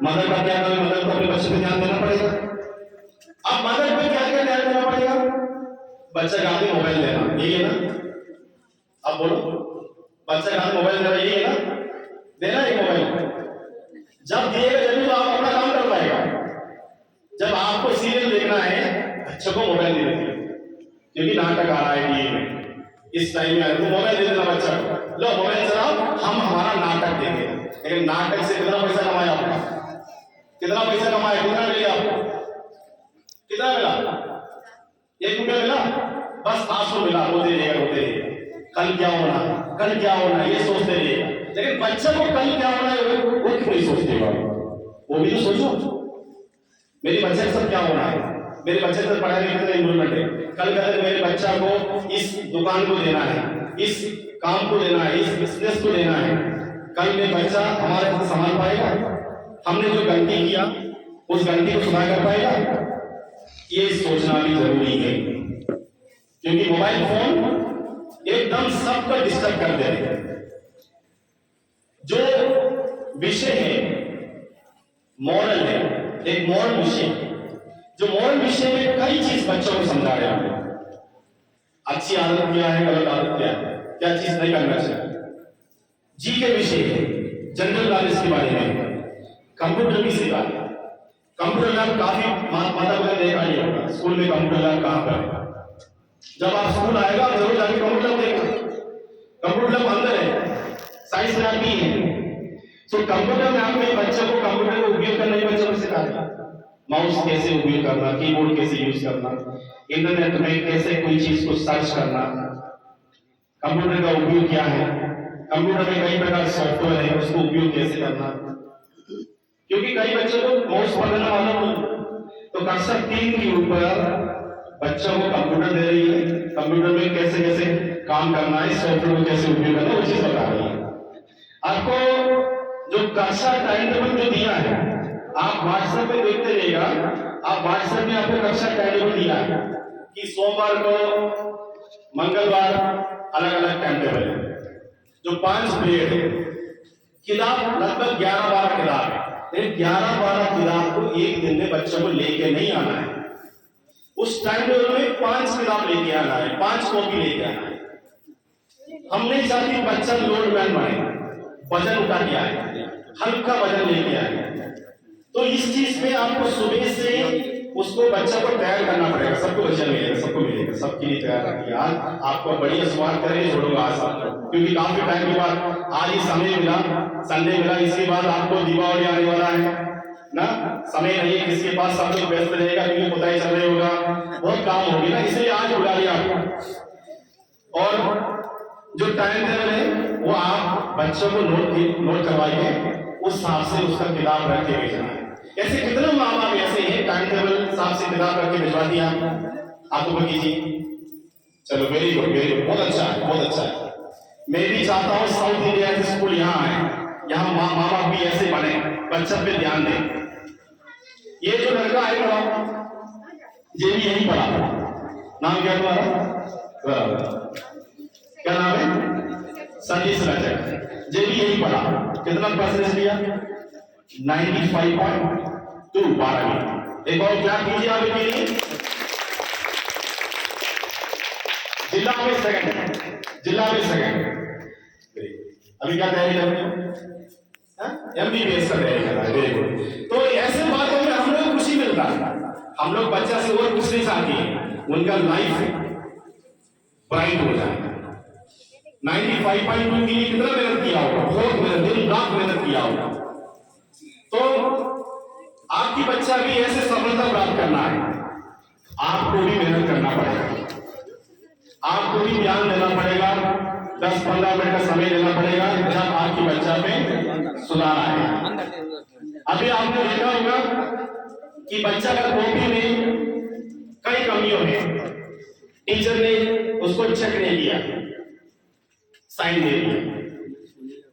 मदर का क्या करें, मदर को अपने बच्चे पे ध्यान देना पड़ेगा। अब मदर पे क्या क्या ध्यान देना पड़ेगा, बच्चा का हाथ में मोबाइल देना, यही है ना। अब बोलो, बच्चा का हाथ में मोबाइल देना, यही है ना, देना है मोबाइल। जब दिएगा जब तो आप अपना काम कर पाएगा। जब आपको सीरियल देखना है, बच्चे को मोबाइल दे दीजिए, क्योंकि नाटक आ रहा है टीवी में, इस टाइम में तो मोबाइल दे देना बच्चा को, लो मोबाइल चलाओ, हम हमारा नाटक देंगे। लेकिन नाटक से कितना पैसा कमाया आपने, कितना पैसा कमाया, कितना मिला आपको, कितना मिला, 1 रुपया मिला, बस 500 मिला, रोते रहेगा, कल क्या होना, कल क्या होना, ये सोचते रहेगा। लेकिन बच्चे को कल क्या होना है वो क्यों नहीं सोचते, वो भी तो सोचो, मेरे बच्चे के साथ क्या होना है, मेरे बच्चे से पढ़ाई में कितना इंप्रूवमेंट है, कल अगर मेरे बच्चा को इस दुकान को देना है, इस काम को देना है, इस बिजनेस को देना है, कल में बच्चा हमारे साथ संभाल पाएगा, हमने जो गलती किया उस गलती को सुधार कर पाएगा, ये सोचना भी जरूरी है। क्योंकि मोबाइल फोन एकदम सबको डिस्टर्ब कर दे रहे हैं। जो विषय है मॉरल है, एक मॉरल विषय, जो मॉरल विषय में कई चीज बच्चों को समझा रहे हैं। अच्छी आदत क्या है, गलत आदत क्या है, क्या चीज नहीं करना चाहिए, जी के विषय जनरल नॉलेज के बारे में, कंप्यूटर भी सीखा। कंप्यूटर लैब काफी माता पिता देखा नहीं होगा स्कूल में कंप्यूटर लैब कहाँ पर है। जब आप स्कूल आएगा जरूर जाके कंप्यूटर लैब देखा। कंप्यूटर लैब अंदर है, साइंस लैब भी है। तो कंप्यूटर लैब में बच्चों को कंप्यूटर का उपयोग करना ही बच्चों को सिखाया। माउस कैसे उपयोग करना, कीबोर्ड कैसे यूज करना, इंटरनेट में कैसे कोई चीज को सर्च करना, कंप्यूटर का उपयोग क्या है, कंप्यूटर में कई प्रकार सॉफ्टवेयर है उसको उपयोग कैसे करना। क्योंकि कई बच्चों को माउस पकड़ना मालूम नहीं, तो कक्षा 3 के ऊपर बच्चों को कंप्यूटर दे रही है, कंप्यूटर में कैसे कैसे काम करना है, सॉफ्टवेयर को कैसे उपयोग करना है वो चीज बता रही है। आपको जो कक्षा टाइम टेबल जो दिया है, आप व्हाट्सएप पे देखते रहिएगा। आप व्हाट्सएप में आपको कक्षा टाइम टेबल दिया है कि सोमवार को मंगलवार अलग अलग टाइम टेबल है। जो 5 पीरियड है, किताब लगभग 11-12 किताब है। 11-12 किताब को एक दिन में बच्चों को लेके नहीं आना है। उस टाइम टेबल में 5 किताब लेके आना है, 5 कॉपी लेके आना है। हम नहीं चाहते बच्चा लोडमैन बने, वजन उठा के आए, हल्का वजन लेके आए। तो इस चीज में आपको सुबह से उसको बच्चा को तैयार करना पड़ेगा। सबको बच्चा मिलेगा, सबको मिलेगा, सबके लिए तैयार रखिए। आज आपको बढ़िया शुरुआत करें, छोड़ूंगा आज आपको, क्योंकि काफी टाइम के बाद आज ही समय मिला, संडे मिला। इसके बाद आपको दीपावली आने वाला है ना, समय नहीं है किसके पास, सब लोग व्यस्त रहेगा क्योंकि पुताई चल रही होगा, बहुत काम होगी ना, इसलिए आज बुला लिया आपको। और जो टाइम टेबल है वो आप बच्चों को नोट करवाइए, उस हिसाब से उसका किताब रख के भेजना है। ऐसे कितने माँ बाप ऐसे हैं टाइम टेबल हिसाब से किताब रख के भिजवा दिया आपको कीजिए। चलो वेरी गुड, वेरी गुड, बहुत अच्छा है, बहुत अच्छा है। मैं भी चाहता हूँ साउथ इंडिया के स्कूल यहाँ आए, यहाँ माँ बाप भी ऐसे बने, बच्चों पे ध्यान दें। ये जो लड़का आएगा ये भी यही पढ़ा, नाम क्या तुम्हारा? क्या नाम है? सतीश रजक। ये भी यही पढ़ा, कितना परसेंटेज लिया? 95.2 12। एक और क्या कीजिए आप के लिए? जिला में सेकंड, जिला में सेकंड। अभी क्या तैयारी कर रहे हो? MBBS का तैयारी कर रहा है, वेरी गुड। तो ऐसे बातों में हम लोग खुशी मिलता है। हम लोग बच्चा से और कुछ नहीं चाहते, उनका लाइफ ब्राइट हो जाए। 95.2 के लिए कितना मेहनत किया होगा, बहुत मेहनत, दिन रात मेहनत किया होगा। तो आपकी बच्चा भी ऐसे सफलता प्राप्त करना है, आपको भी मेहनत करना पड़ेगा, आपको भी ध्यान देना पड़ेगा, 10-15 मिनट का समय देना पड़ेगा जब आपकी बच्चा में सुधार आए। अभी आपने देखा होगा कि बच्चा का कॉपी में कई कमियों है, टीचर ने उसको चेक नहीं किया, साइन दे दिया।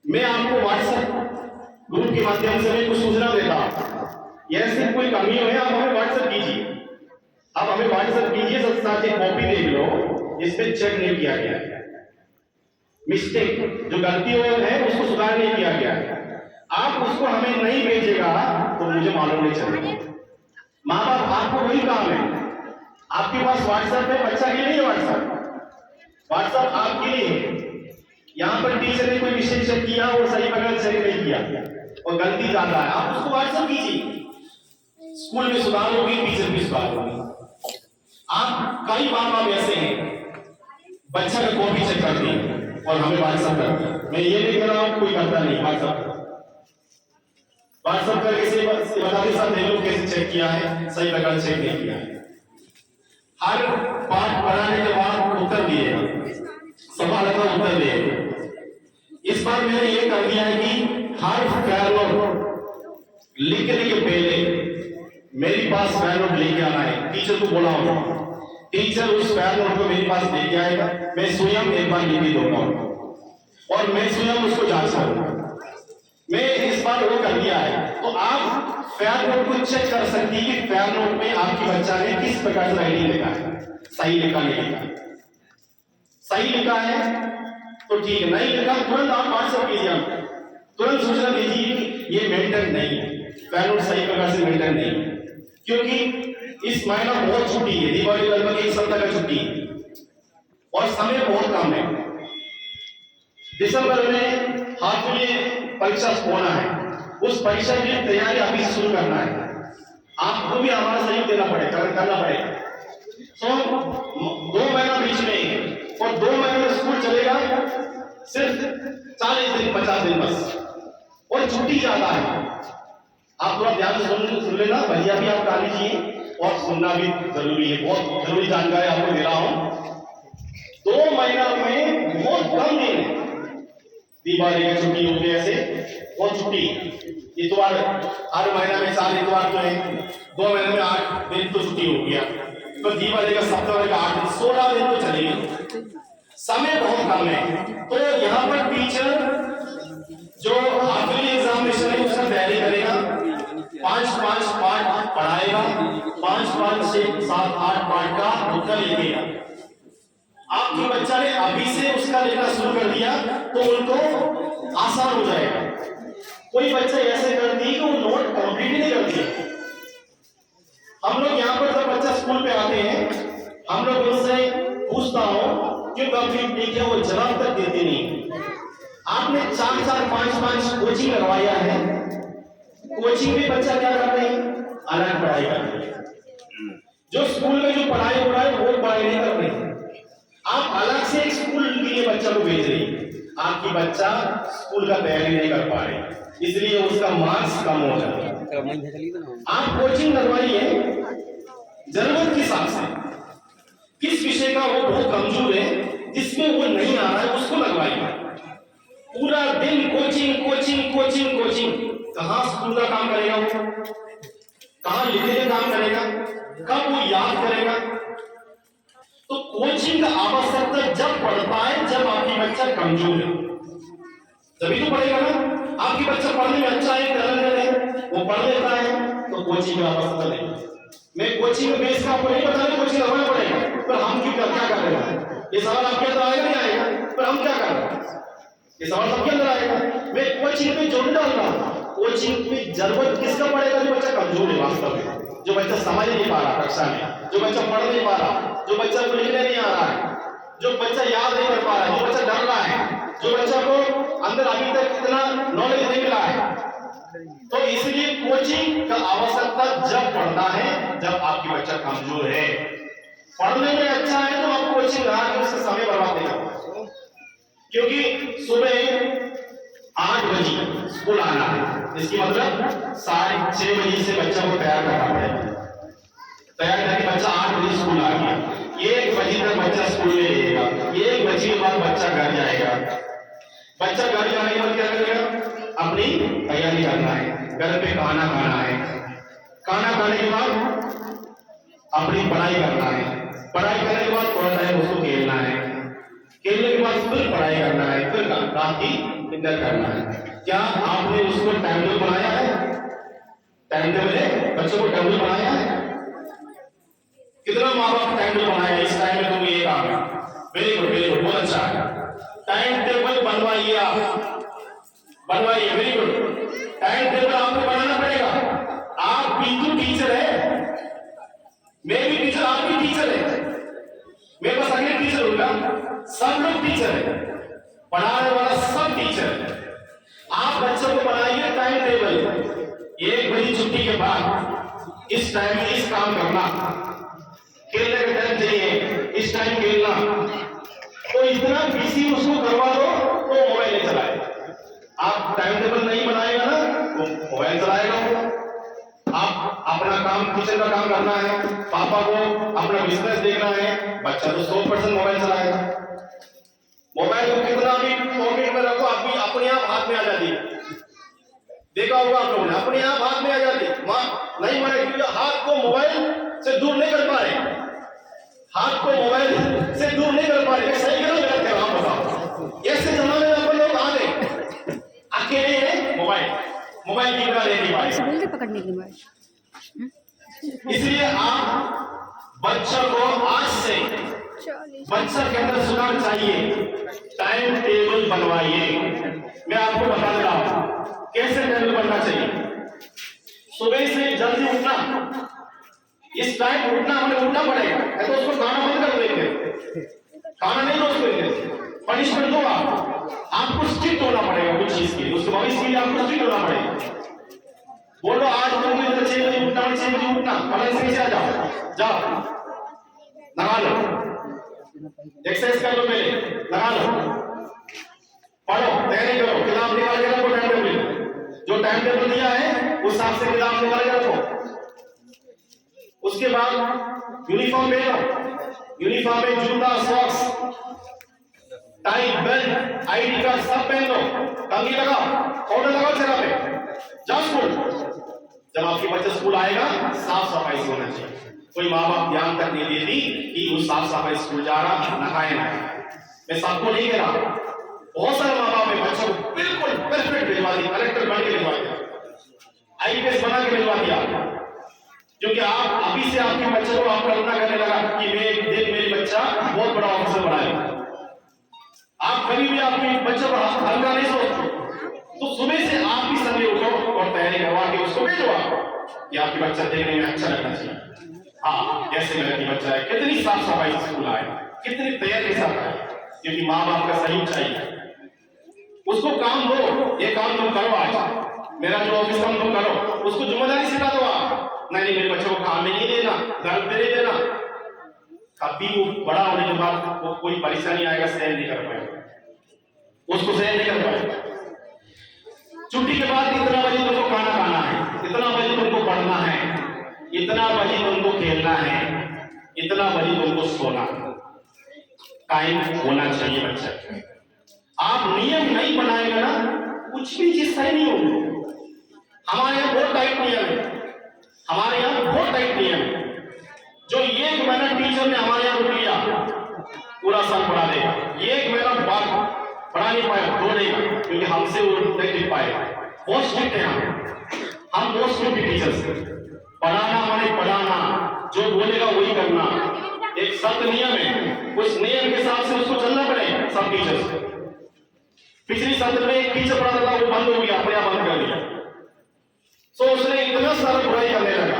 मैं आपको व्हाट्सएप ग्रुप के माध्यम से कुछ सूचना देता हूं, ऐसी कोई कमी है आप हमें व्हाट्सएप कीजिए, आप हमें व्हाट्सएप कीजिए, सब साथ एक कॉपी देख लो, इसमें चेक नहीं किया गया है, मिस्टेक जो गलती है उसको सुधार नहीं किया गया है। आप उसको हमें नहीं भेजेगा तो मुझे मालूम नहीं चलेगा। माँ बाप आपको वही काम है, आपके पास व्हाट्सएप है, बच्चा के लिए नहीं व्हाट्सएप, व्हाट्सएप आपके लिए है। यहाँ पर टीचर ने कोई विषय चेक किया और सही बगल सही नहीं किया और गलती ज्यादा है, आप उसको व्हाट्सएप कीजिए, स्कूल में सुधार होगी, टीचर भी सुधार होगी। आप कई माँ बाप ऐसे हैं बच्चा का कॉपी चेक करते हैं और हमें व्हाट्सएप करते हैं। मैं ये नहीं कह रहा हूं कोई करता नहीं, व्हाट्सएप करके बताते साथ देख लो कैसे चेक किया है, सही बगल चेक नहीं किया है। हर पाठ पढ़ाने के बाद उत्तर दिएगा, सवाल का उत्तर दिएगा। इस बार मैंने ये कर दिया है कि हर फेयर नोट लिखने के पहले मेरे पास फेयर नोट लेके आना है, टीचर को बोला होगा, टीचर उस फेयर नोट को मेरे पास लेके आएगा, मैं स्वयं एक बार लिख दूंगा और मैं स्वयं उसको जांच करूंगा। मैं इस बार वो कर दिया है, तो आप फेयर नोट को चेक कर सकती है कि फेयर नोट में आपकी बच्चा ने किस प्रकार से राइटिंग लिखा है, सही लिखा नहीं लिखा। सही लिखा है तो ठीक है, नहीं लिखा तुरंत आप व्हाट्सएप कीजिए, तुरंत सूचना दीजिए कि ये मेंटेन नहीं है, फेयर नोट सही प्रकार से मेंटेन नहीं है। क्योंकि इस महीना बहुत छुट्टी है, दीपावली लगभग 1 सप्ताह का छुट्टी है और समय बहुत कम है। दिसंबर में हाफिली परीक्षा होना है, उस परीक्षा की तैयारी अभी से शुरू करना है। आपको भी हमारा सहयोग देना पड़ेगा, करना पड़ेगा। तो 2 महीना बीच में ही, और 2 महीने में स्कूल चलेगा सिर्फ 40 दिन 50 दिन बस, और छुट्टी ज्यादा है। आप थोड़ा ध्यान से सुन लेना, भैया भी आप गा लीजिए और सुनना भी जरूरी है, बहुत जरूरी जानकारी आपको दे रहा हूं। 2 महीना में बहुत कम दिन, दिवाली की छुट्टी होती है ऐसे, और छुट्टी इतवार, हर महीना में 4 इतवार तो है, 2 महीने में 8 दिन तो छुट्टी हो गया, तो दिवाली का सप्ताह का 8 दिन, 16 दिन तो चलेगी। समय बहुत कम है। तो यहाँ पर टीचर जो हाफिली एग्जामिनेशन है उसका तैयारी करेगा, 5-5 पार्ट पढ़ाएगा, 5-5 6 7 8 पार्ट का उत्तर लिखेगा। आपके बच्चा ने अभी से उसका लिखना शुरू कर दिया तो उनको आसान हो जाएगा। कोई बच्चा ऐसे करती है कि वो नोट कंप्लीट ही नहीं करती। हम लोग यहाँ पर जब बच्चा स्कूल पे आते हैं, हम लोग उनसे पूछता हूँ क्यों कंप्लीट नहीं किया, वो जवाब तक देते नहीं। आपने 4-4 5-5 कोचिंग लगवाया है, कोचिंग में बच्चा क्या कर रहे हैं, अलग पढ़ाई कर रहे हैं। जो स्कूल में जो पढ़ाई हो रहा है वो पढ़ाई नहीं कर रहे हैं। आप अलग से एक स्कूल के लिए बच्चा को भेज रहे हैं, आपकी बच्चा स्कूल का तैयारी नहीं कर पा रहे, इसलिए उसका मार्क्स कम हो जाता है। आप कोचिंग लगवाइए जरूरत के हिसाब से, किस विषय का वो बहुत कमजोर है, जिसमें वो नहीं आ रहा है उसको लगवाइए। पूरा दिन कोचिंग कोचिंग कोचिंग कोचिंग, कहां स्कूल का काम करेगा वो, कहां लिखने का काम करेगा, कब वो याद करेगा। तो कोचिंग का आवश्यकता जब पड़ता है जब आपकी बच्चा कमजोर है, तभी तो पढ़ेगा ना। आपकी बच्चा पढ़ने में अच्छा है, टैलेंटेड है, वो पढ़ लेता है, तो कोचिंग की आवश्यकता नहीं। मैं कोचिंग में बेस का आपको नहीं बता रहा, कोचिंग लगवाना पड़ेगा, पर हम क्यों क्या कर रहे हैं, ये सवाल आपके अंदर आएगा नहीं आएगा, पर हम क्या कर रहे हैं, ये सवाल सबके अंदर आएगा। मैं कोचिंग में जोड़ डाल रहा हूं, कोचिंग में जरूरत किसका पड़ेगा, जो बच्चा कमजोर है वास्तव में, जो बच्चा समझ नहीं पा रहा कक्षा में, जो बच्चा पढ़ नहीं पा रहा, जो बच्चा को लिखने नहीं आ रहा है, जो बच्चा याद नहीं कर पा रहा है, जो बच्चा डर रहा है, जो बच्चा को अंदर अभी तक इतना नॉलेज नहीं मिला है। तो इसलिए कोचिंग का आवश्यकता जब पड़ता है जब आपकी बच्चा कमजोर है। पढ़ने में अच्छा है तो आप कोचिंग लगा के उसका समय बर्बाद नहीं करना, क्योंकि सुबह 8 बजे स्कूल आना है, इसकी मतलब 6:30 बजे से बच्चा को तैयार करना पड़ेगा। तैयार करके बच्चा 8 बजे स्कूल आ गया, 1 बजे तक बच्चा स्कूल में रहेगा, 1 बजे के बाद बच्चा घर जाएगा। बच्चा घर जाने के बाद क्या करेगा, अपनी तैयारी करना है, घर पे खाना खाना है, खाना खाने के बाद अपनी पढ़ाई करना है, पढ़ाई करने के बाद थोड़ा टाइम उसको खेलना है, खेलने के बाद फिर पढ़ाई करना है, फिर रात की डिनर करना है। क्या आपने उसको टाइम टेबल बनाया है, टाइम टेबल है, बच्चों को टाइम टेबल बनाया है, कितना माँ बाप टाइम टेबल बनाया, इस टाइम में तुम ये काम, वेरी गुड वेरी गुड, बहुत अच्छा टाइम टेबल बनवाइए, आप बनवाइए, वेरी गुड। टाइम टेबल आपको बनाना पड़ेगा। आप भी तो टीचर है, मैं भी टीचर, आप भी टीचर है, मैं बस अगले टीचर होगा, सब लोग टीचर है, पढ़ाने वाला सब टीचर है। आप बच्चों को बनाइए टाइम टेबल, 1 बजे छुट्टी के बाद इस टाइम में इस काम करना, खेलने का टाइम चाहिए, इस टाइम खेलना, तो इतना बिजी उसको करवा दो तो मोबाइल नहीं चलाएगा। आप टाइम टेबल नहीं बनाएगा ना तो मोबाइल चलाएगा। आप अपना काम, किचन का काम करना है, पापा को अपना बिजनेस देखना है, बच्चा तो 100% मोबाइल चलाएगा। मोबाइल को कितना भी पॉकेट में रखो, आप भी अपने आप हाथ में आ जाती है, देखा होगा आप लोगों ने, अपने आप हाथ में आ जाती है। नहीं माने, क्योंकि हाथ को मोबाइल से दूर नहीं कर पा रहे, हाथ को मोबाइल से दूर नहीं कर पा रहे, सही करो गलत करो, आप बताओ। ऐसे जमाने में अपन लोग आ गए, अकेले हैं, मोबाइल की बिना रह नहीं पाए, पकड़ने की बात। इसलिए आप बच्चों को आज से बच्चा के अंदर सुधार चाहिए, टाइम टेबल बनवाइए। मैं आपको बता रहा हूं कैसे टेबल बनना चाहिए। सुबह से जल्दी उठना, इस टाइम उठना, हमें उठना पड़ेगा, तो उसको खाना बंद कर देंगे, खाना नहीं रोक देंगे, पनिशमेंट दो आप। आपको स्ट्रिक्ट होना पड़ेगा कुछ चीज के लिए, उसके भविष्य के लिए आपको स्ट्रिक्ट होना पड़ेगा। बोलो आज तुम इधर 6 बजे उठना, 6 बजे उठना, पलंग से नीचे आ जाओ, जाओ लगा लो, एक्सरसाइज कर लो, पहले लगा लो, पढ़ो, तैयारी करो, किताब निकाल के रखो, टाइम टेबल जो टाइम टेबल दिया है उस हिसाब से किताब निकाल के रखो। उसके बाद यूनिफॉर्म पहनो, यूनिफॉर्म में जूता, socks, tie, belt, ID card सब पहन लो, कंघी लगाओ, पाउडर लगाओ चेहरा पे, जाओ स्कूल। जब आपके बच्चा स्कूल आएगा साफ सफाई से होना चाहिए। कोई माँ बाप ध्यान तक नहीं देती कि वो साफ सफाई स्कूल जा रहा, नहाए ना। मैं सबको नहीं कह रहा, बहुत सारे माँ बाप में बच्चों को बिल्कुल परफेक्ट भिजवा दिया, कलेक्टर बन के भिजवा दिया, आईपीएस बना के भिजवा दिया, क्योंकि आप अभी से आपके बच्चे को आप कल्पना करने लगा कि मेरे बच्चा बहुत बड़ा ऑफिसर बनाएगा। आप कभी भी आपके बच्चे को हल्का नहीं सोचते, तो सुबह से आप भी समय उठो और तैयारी करवा के उसको भेजो कि आपके बच्चा देखने में अच्छा लगना चाहिए। हाँ, कैसे लगे कि बच्चा है, कितनी साफ सफाई से स्कूल आए, कितनी तैयारी के साथ आए, क्योंकि माँ बाप का सहयोग चाहिए। उसको काम दो, ये काम तुम करो, आज मेरा जो ऑफिस काम तुम करो, उसको जिम्मेदारी सिखा दो आप। नहीं मेरे बच्चे को काम में नहीं देना, घर पे नहीं देना, कभी वो बड़ा होने के बाद वो कोई परेशानी आएगा, सहन नहीं कर पाएगा, उसको सहन नहीं कर पाएगा। छुट्टी के बाद इतना बजे तुमको खाना खाना है, इतना बजे तुमको पढ़ना है, इतना बजे तुमको खेलना है, इतना बजे तुमको सोना है। टाइम होना चाहिए बच्चा। आप नियम नहीं बनाएगा ना, कुछ भी चीज सही नहीं होगी। हमारे यहाँ बहुत टाइट नियम है, हमारे यहाँ बहुत टाइट नियम है। जो 1 महीना टीचर ने हमारे यहाँ रुक लिया, पूरा साल पढ़ा देगा। 1 महीना बाद पढ़ा नहीं पाया, दौड़ेगा, क्योंकि हमसे वो नहीं टिक पाएगा। बहुत स्ट्रिक्ट है हम बहुत स्ट्रिक्ट टीचर्स। पढ़ाना माने पढ़ाना, जो बोलेगा वही करना, एक सख्त नियम है, उस नियम के हिसाब से उसको चलना पड़ेगा सब टीचर्स। पिछली सत्र में एक टीचर पढ़ाता था, वो बंद हो गया, अपने आप बंद कर दिया। तो उसने इतना सारा बुराई करने लगा।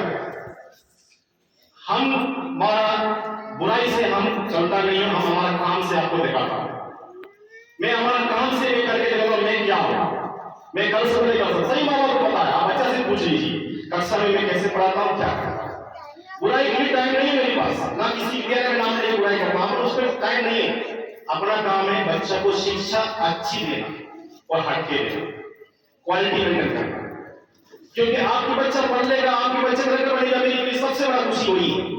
हम हमारा बुराई से हम चलता नहीं, हम हमारा काम से आपको दिखाता हूं। मैं हमारा काम से करके देखा मैं क्या हूं, मैं कल सब नहीं कर सकता। सही माँ बाप को पता है, आप बच्चा से पूछ लीजिए कक्षा में मैं कैसे पढ़ाता हूं, क्या करता हूं। बुराई के लिए टाइम नहीं है मेरे पास, ना किसी के नाम से बुराई करता हूं, उस पर टाइम नहीं है। अपना काम है बच्चा को शिक्षा अच्छी देना और हटके देना, क्वालिटी मेंटेन करना। क्योंकि आपकी बच्चा पढ़ लेगा, आपकी बच्चा करके बढ़ेगा, मेरे लिए सबसे बड़ा खुशी हुई है।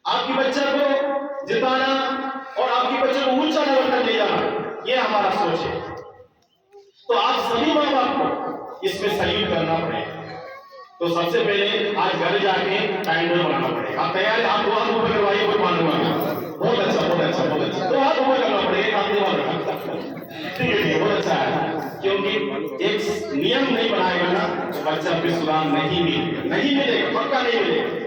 आपकी बच्चा को जिताना और आपकी बच्चे को ऊंचा लेवल तक ले जाना, ये हमारा सोच है। तो आप सभी माँ बाप को इसमें सहयोग करना पड़ेगा। तो सबसे पहले आज घर जाके टाइम टेबल बनाना पड़ेगा। आप तैयार हैं? आप 2 हाथ ऊपर करवाइए, कोई मानूंगा। बहुत अच्छा, बहुत अच्छा, बहुत अच्छा। 2 हाथ ऊपर करना पड़ेगा, आप ठीक है, बहुत अच्छा है। क्योंकि एक नियम नहीं बनाएगा ना, तो बच्चा फिर सुधार नहीं मिलेगा, पक्का नहीं मिलेगा।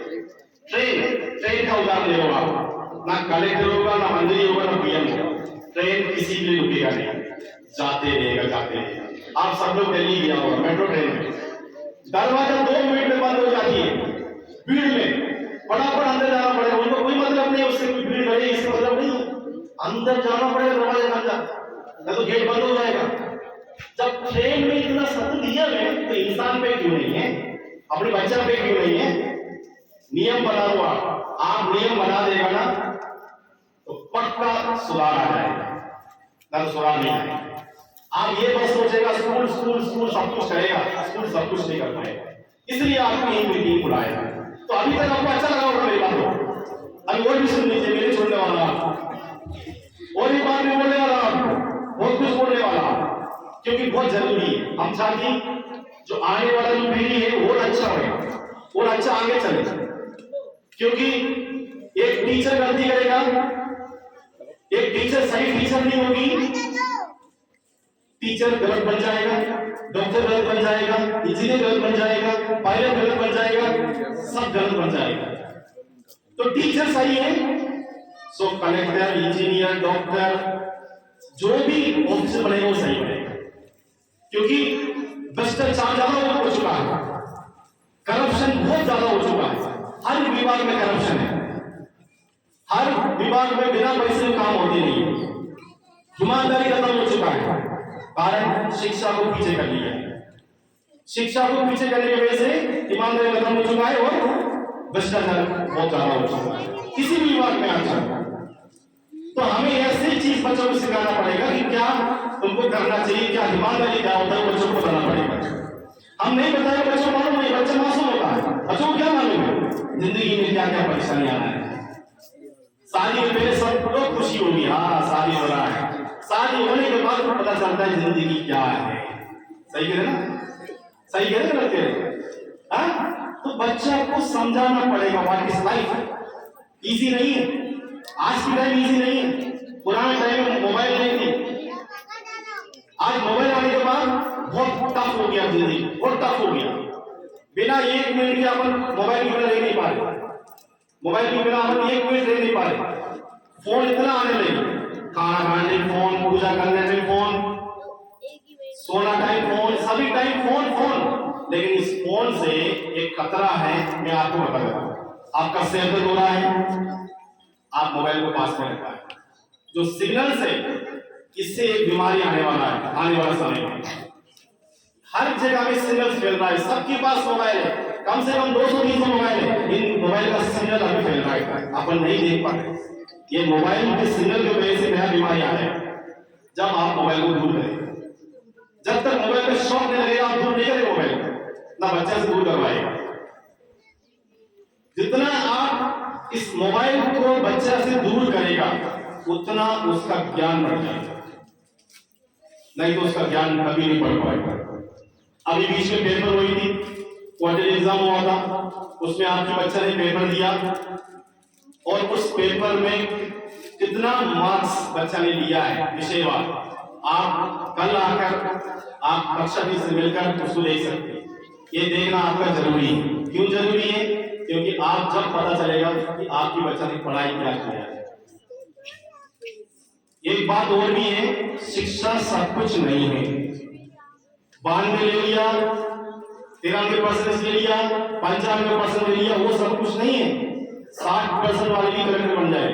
ट्रेन का उदाहरण ले लो आप, ना कलेक्टर होगा, ना मंत्री होगा, ना पीएम होगा, ट्रेन किसी के लिए रुकेगा नहीं, जाते रहेगा। आप सब लोग दिल्ली गया होगा मेट्रो ट्रेन में, दरवाजा 2 मिनट में बंद हो जाती है, भीड़ में फटाफट अंदर जाना पड़ेगा। उनको कोई मतलब नहीं उससे, कोई भीड़ लगे इसका मतलब नहीं, अंदर जाना पड़ेगा, दरवाजा बंद जाए तो गेट बंद हो जाएगा। जब ट्रेन में इतना सख्त नियम है, तो इंसान पे क्यों नहीं है, अपने बच्चा पे क्यों नहीं है? नियम बना हुआ, आप नियम बना देगा ना तो पक्का सुधार आ जाएगा, ना तो सुधार नहीं आएगा। आप ये बस सोचेगा स्कूल स्कूल स्कूल सब कुछ करेगा, स्कूल सब कुछ नहीं कर पाएगा। इसलिए आपको ये मीटिंग बुलाया। तो अभी तक आपको अच्छा लगा होगा मेरी बात को, अभी और भी सुन लीजिए, मेरे छोड़ने वाला और भी बात भी बोलने वाला, बहुत कुछ बोलने वाला, क्योंकि बहुत जरूरी है। हम चाहते हैं जो आने वाला जो पीढ़ी है वो अच्छा हो और अच्छा आगे चले, क्योंकि एक टीचर गलती करेगा, एक टीचर सही टीचर नहीं होगी, टीचर गलत बन जाएगा, डॉक्टर गलत बन जाएगा, इंजीनियर गलत बन जाएगा, पायलट गलत बन जाएगा, सब गलत बन जाएगा। तो टीचर सही है, सो कलेक्टर, इंजीनियर, डॉक्टर, जो भी ऑफिसर बनेगा वो सही बनेगा। क्योंकि भ्रष्टाचार ज्यादा हो चुका है, करप्शन बहुत ज्यादा हो चुका है, हर विभाग में करप्शन है, हर विभाग में बिना पैसे काम होते नहीं, ईमानदारी खत्म हो चुका है, कारण शिक्षा को पीछे कर लिया है। शिक्षा को पीछे करने की वजह से ईमानदारी खत्म हो चुका है और भ्रष्टाचार बहुत ज्यादा हो चुका है किसी भी विभाग में आज। तो हमें ऐसी चीज बच्चों को सिखाना पड़ेगा कि क्या तुमको करना चाहिए, क्या ईमानदारी क्या होता है, बच्चों को बताना पड़ेगा। हम नहीं बताएंगे बच्चों को मालूम नहीं, बच्चा मासूम होता है, बच्चों को क्या मालूम है जिंदगी में क्या क्या परेशानी आना है। शादी के पहले सब लोग खुशी होगी, हाँ शादी हो रहा है, शादी होने के बाद पता चलता है जिंदगी क्या है। सही कह रहे ना, सही कह रहे ना लड़के? तो बच्चा को समझाना पड़ेगा व्हाट इज लाइफ। इजी नहीं है, आज की टाइम इजी नहीं है। पुराने टाइम में मोबाइल नहीं थी, आज मोबाइल आने के बाद बहुत टफ हो गया, जिंदगी बहुत टफ हो गया। बिना एक मिनट के अपन मोबाइल के बिना रह नहीं पा रहे, मोबाइल के बिना अपन एक मिनट रह नहीं पा रहे। फोन इतना आने लगे, खाना खाने फोन, पूजा करने में फोन, सोना टाइम फोन, सभी टाइम फोन फोन। लेकिन इस फोन से एक खतरा है, मैं आपको बता देता हूं। आपका सिर दर्द हो रहा है, आप मोबाइल को पास में रखा है, जो सिग्नल से इससे एक बीमारी आने वाला है, आने वाला समय में। हर जगह में सिग्नल फैल रहा है, सबके पास मोबाइल है, कम से कम 200-300 मोबाइल है। इन मोबाइल का सिग्नल अभी फैल रहा है, अपन नहीं देख पाते। ये मोबाइल के सिग्नल की वजह से नया बीमारी आ है। जब आप मोबाइल को दूर करें, जब तक मोबाइल का शौक नहीं लगेगा आप दूर नहीं करें मोबाइल, ना बच्चे से दूर करवाएगा। जितना आप इस मोबाइल को बच्चा से दूर करेगा उतना उसका ज्ञान बढ़ जाएगा, नहीं तो उसका ज्ञान कभी नहीं बढ़ पाएगा। अभी बीच में पेपर हुई थी, क्वार्टर एग्जाम हुआ था, उसमें आपके बच्चे ने पेपर दिया और उस पेपर में कितना मार्क्स बच्चा ने लिया है विषयवार, आप कल आकर आप कक्षा भी से मिलकर उसको देख सकते हैं। ये देखना आपका जरूरी है। क्यों जरूरी है? क्योंकि आप जब पता चलेगा कि आपकी बच्चा ने पढ़ाई क्या किया है। एक बात और भी है, शिक्षा सब कुछ नहीं है। 92 ले लिया, 93% ले लिया, 95% ले लिया, वो सब कुछ नहीं है। 60% वाले भी कलेक्टर बन जाए,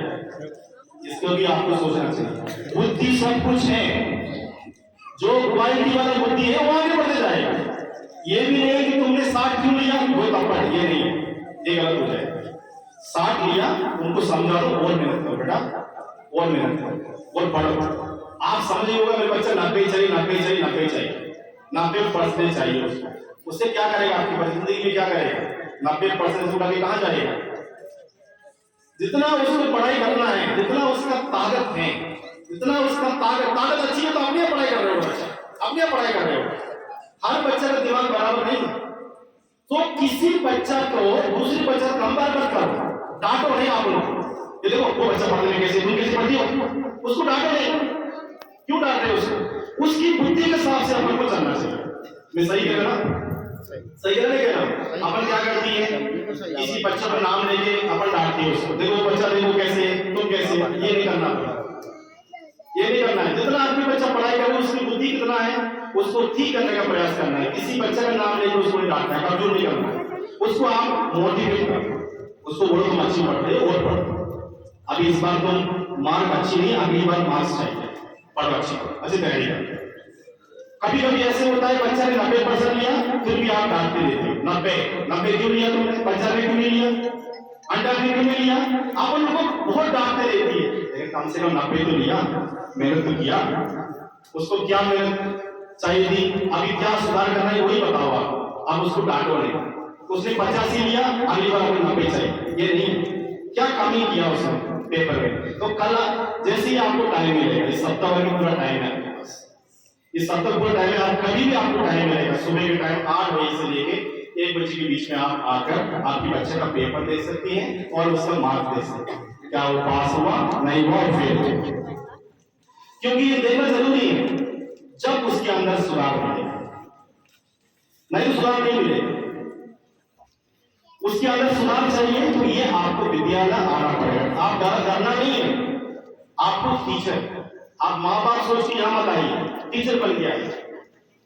इसको भी आपको सोचना चाहिए। बुद्धि सब कुछ है, जो क्वालिटी वाला बुद्धि है वो आगे बढ़ते जाएगा। ये भी नहीं है कि तुमने 60 क्यों लिया वो तप्पड़, ये नहीं है, ये गलत हो जाएगा। 60 लिया, उनको समझा दो और मेहनत करो बेटा, और मेहनत करो और पढ़ो। आप समझे होगा मेरे बच्चा 90 चाहिए, 90 चाहिए, 90 चाहिए, 90% चाहिए उसको। उससे क्या करेगा? आपकी जिंदगी में क्या करेगा? 90% उठा के कहां जाएगा? जितना उसको पढ़ाई करना है, जितना उसका ताकत है, जितना उसका ताकत अच्छी है तो अपनी पढ़ाई कर रहे हो बच्चा, अपनी पढ़ाई कर रहे हो। हर बच्चे का दिमाग बराबर नहीं है, तो किसी बच्चा को दूसरे बच्चा कंपेयर मत करो, डांटो नहीं आप लोग। ये देखो वो बच्चा पढ़ने में कैसे, तुम कैसे पढ़ती हो, उसको डांटो नहीं। क्यों डांट रहे हो उसको? उसकी बुद्धि के हिसाब से अपन को चलना चाहिए। मैं सही कह रहा ना? सही कह रहा ना? अपन क्या करती है, किसी बच्चे का नाम लेके अपन डांटती है उसको, देखो बच्चा देखो कैसे, तुम कैसे, ये नहीं करना, ये नहीं करना है। जितना आदमी बच्चा पढ़ाई करे उसकी बुद्धि कितना है उसको ठीक करने का प्रयास करना है। किसी बच्चे का नाम लेकर उसको नहीं डांटना है, कमजोर नहीं करना है, उसको आप मोटिवेट करो, उसको बोलो तुम अच्छी पढ़ रहे हो और पढ़ो। अभी इस बार तुम मार्क अच्छी नहीं, अगली बार मार्क्स चाहिए, पढ़ो अच्छी तैयारी करो। कभी कभी ऐसे होता है बच्चा ने 90% लिया फिर भी आप डांटते रहते हो, 90 क्यों लिया तुमने, 95 क्यों नहीं लिया, 98 क्यों नहीं लिया, आप उन लोगों को बहुत डांटते रहती है। लेकिन कम से कम 90 तो लिया, मेहनत तो किया, उसको क्या मेहनत चाहिए थी, अभी क्या सुधार करना है वही बताओ आप उसको डांटो नहीं। उसने 85 लिया, अगली बार आपको 90 चाहिए, ये नहीं, क्या कमी किया उसने पेपर में। तो कल जैसे ही आपको टाइम मिलेगा, इस सप्ताह भर की पूरा टाइम है आपके पास, इस सप्ताह पूरा टाइम है, आप कभी भी आपको टाइम मिलेगा, सुबह के टाइम 8 बजे से लेके 1 बजे के बीच में आप आकर आपकी बच्चे का पेपर दे सकती हैं और उसका मार्क दे सकते हैं, क्या वो पास हुआ नहीं हुआ और फेल हुआ। क्योंकि ये देखना जरूरी है, जब उसके अंदर सुधार मिलेगा, नहीं तो सुधार नहीं मिलेगा। उसके अंदर सुधार चाहिए तो ये आपको विद्यालय आना पड़ेगा। आप डरना नहीं है, आपको टीचर, आप माँ बाप सोच के यहां मत आइए, टीचर बन के आइए,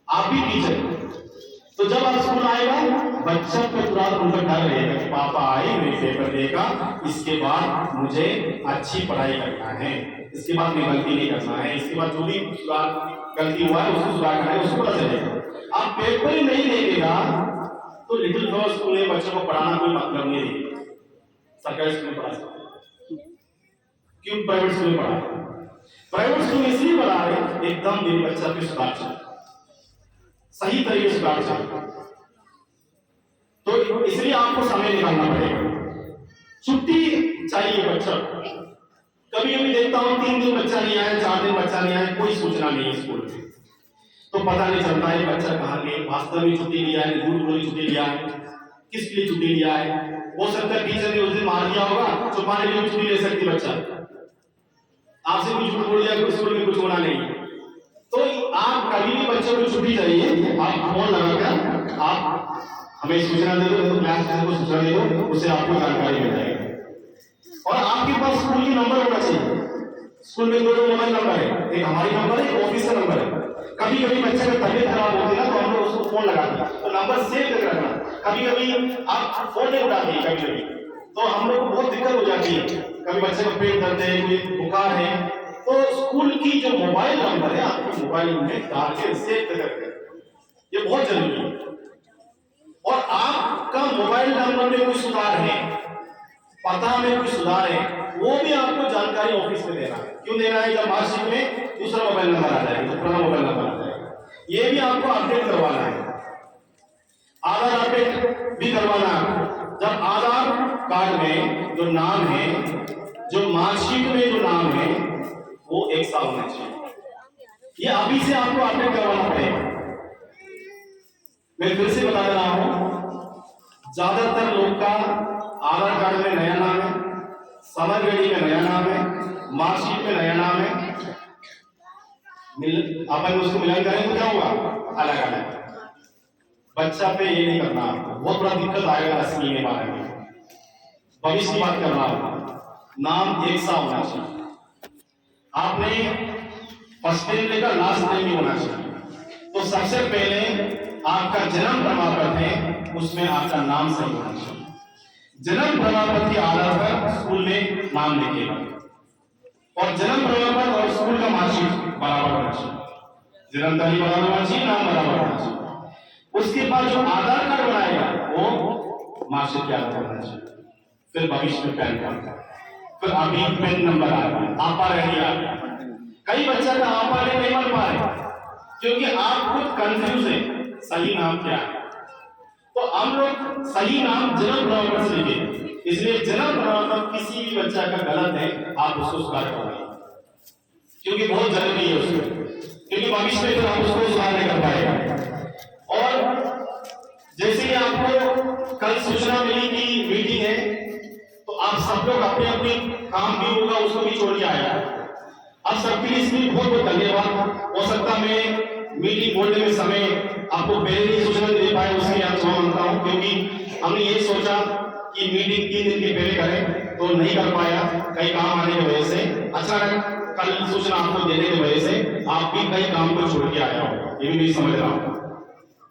आप भी टीचर। तो जब आप स्कूल आएगा बच्चा को तुरंत उनका डर रहेगा कि पापा आए, मेरे पेपर देगा, इसके बाद मुझे अच्छी पढ़ाई करना है। इसके बाद में गलती नहीं करना है, इसके बाद जो भी सुधार गलती हुआ है उसको सुधार करना है, उसको पता चलेगा। आप पेपर ही नहीं देगा तो लिटिल फ्लावर स्कूल में बच्चों को पढ़ाना कोई मतलब नहीं है। सरकारी स्कूल में पढ़ा सकते, क्यों प्राइवेट स्कूल में पढ़ा? प्राइवेट स्कूल में इसलिए पढ़ा रहे एकदम दिन बच्चा पे सुधार चले, सही तरीके से सुधार चले, तो इसलिए आपको समय निकालना पड़ेगा। छुट्टी चाहिए बच्चा। कभी कभी देखता हूं 3 दिन बच्चा नहीं आया, 4 दिन बच्चा नहीं आया, कोई सूचना नहीं है स्कूल में, तो पता नहीं चलता है बच्चा कहाँ गया, वास्तव में छुट्टी लिया है, झूठ बोली छुट्टी लिया है, किस लिए छुट्टी लिया है। हो सकता है टीचर ने उस दिन मार दिया होगा, छुपाने के लिए छुट्टी ले सकती बच्चा, आपसे कुछ झूठ बोल दिया, स्कूल में कुछ होना नहीं। तो आप कभी भी बच्चों को छुट्टी चाहिए, आप फोन लगाकर आप हमें सूचना दे दो, क्लास टीचर को सूचना दे दो, उससे आपको जानकारी मिल जाएगी। और आपके पास स्कूल की नंबर होना चाहिए। स्कूल में 2 मोबाइल नंबर है, एक हमारी नंबर है, एक ऑफिस का नंबर है। कभी कभी बच्चे का तबीयत खराब होती है ना, तो हम लोग उसको फोन लगाते हैं, तो नंबर सेव करके रखना। कभी कभी आप फोन नहीं उठाते, कभी कभी तो हम लोग को बहुत दिक्कत हो जाती है। कभी बच्चे का पेट दर्द है, कोई बुखार है, तो स्कूल की जो मोबाइल नंबर है आपके मोबाइल में डाल के सेव करके, ये बहुत जरूरी है। और आपका मोबाइल नंबर में कोई सुधार है, पता में कोई सुधार है, वो भी आपको जानकारी ऑफिस में देना है। क्यों देना है? जब मार्कशीट में दूसरा मोबाइल नंबर आ जाएगा, तो पुराना मोबाइल नंबर आ जाएगा, ये भी आपको अपडेट करवाना है। आधार अपडेट भी करवाना है। जब आधार कार्ड में जो नाम है, जो मार्कशीट में जो नाम है, वो एक सा होना चाहिए। ये अभी से आपको अपडेट करवाना पड़ेगा। मैं फिर से बता रहा हूं, ज्यादातर लोग का आधार कार्ड में नया नाम है, समग्र आईडी में नया नाम है, मार्कशीट में नया नाम है, अपन उसको मिलाई करें तो क्या होगा? अलग अलग। बच्चा पे ये नहीं करना, बहुत बड़ा दिक्कत आएगा 10वीं में 12वीं में। भविष्य की बात कर रहा हूं, नाम एक सा होना चाहिए। आपने फर्स्ट नेम लेकर लास्ट नेम भी होना चाहिए। तो सबसे पहले आपका जन्म प्रमाण पत्र है, उसमें आपका नाम सही होना चाहिए। जन्म प्रमाण पत्र के आधार पर स्कूल में नाम लिखेगा, और जन्म प्रमाण पत्र और स्कूल का मार्कशीट बराबर होना चाहिए। जन्म तारीख बराबर होना चाहिए, नाम बराबर होना चाहिए। उसके बाद जो आधार कार्ड बनाएगा वो मार्कशीट के आधार पर होना चाहिए। फिर भविष्य में पैन कार्ड, फिर अभी पेन नंबर आ गया, आपा रह गया। कई बच्चा का आपा नहीं बन पा रहे क्योंकि आप खुद कंफ्यूज है सही नाम क्या है। तो हम लोग सही नाम जन्म प्रमाण पत्र से लिखे, इसलिए जन्म प्रमाण पत्र किसी भी बच्चा का गलत है, आप उसको सुधार करेंगे, क्योंकि बहुत जरूरी है उसको, क्योंकि भविष्य में फिर आप उसको सुधार नहीं कर पाएगा। और जैसे ही आपको कल सूचना मिली कि मीटिंग है, तो आप सब लोग अपने अपने काम भी होगा उसको भी छोड़ के आया। आप सबके लिए इसमें बहुत बहुत धन्यवाद। हो सकता मैं मीटिंग बोलने में समय आपको पहले ही सूचना दे पाए, उसके लिए क्षमा मांगता हूं, क्योंकि हमने ये सोचा कि मीटिंग 3 दिन के पहले करें तो नहीं कर पाया, कई काम आने की वजह से। अचानक कल सूचना आपको देने की वजह से आप भी कई काम को छोड़ के आया हो, ये भी नहीं समझ रहा हूं,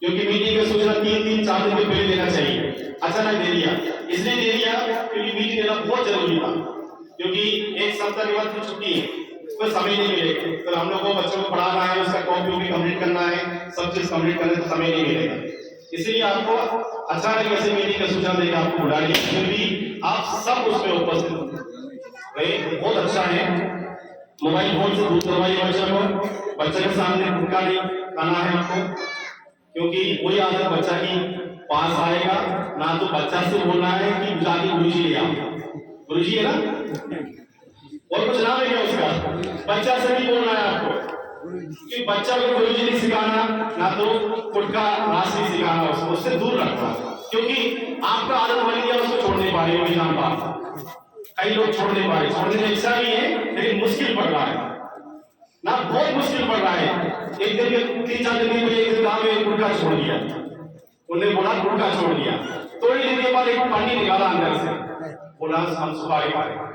क्योंकि मीटिंग की सूचना 3 दिन 4 दिन के पहले देना चाहिए, अचानक दे दिया। इसलिए दे दिया क्योंकि मीटिंग देना बहुत जरूरी था, क्योंकि एक सप्ताह के बाद छुट्टी है, उसमें समय नहीं मिलेगा। तो हम लोग को बच्चों को पढ़ाना है, उसका कॉपी भी कंप्लीट करना है, सब चीज कंप्लीट करने तो समय नहीं मिलेगा। इसलिए आपको अचानक ऐसे मीटिंग का सूचना देकर आपको बुला लिया, फिर भी आप सब उसमें उपस्थित रहे, बहुत अच्छा है। मोबाइल फोन से दूर करवाइए बच्चों को, बच्चे के सामने गुटखा नहीं खाना है आपको, क्योंकि वही आदत बच्चा की पास आएगा ना। तो बच्चा से बोलना है कि जाके गुरुजी ले आओ, गुरुजी है ना, और कुछ नाम है क्या उसका, बच्चा से नहीं बोलना है आपको, कि बच्चा को गुरुजी नहीं सिखाना, ना तो गुटखा नाश नहीं सिखाना, उससे दूर रखना, क्योंकि आपका आदत बन गया, उसको छोड़ नहीं पा रहे हो। नाम बात कई लोग छोड़ नहीं पा रहे, छोड़ने की इच्छा भी है लेकिन मुश्किल पड़ रहा है ना, बहुत मुश्किल पड़ रहा है। एक दिन 3-4 दिन में एक काम में गुटखा छोड़ दिया, उन्हें बोला गुटखा छोड़ दिया, थोड़ी देर के बाद एक पानी निकाला अंदर से, बोला हम सुपारी खा रहे,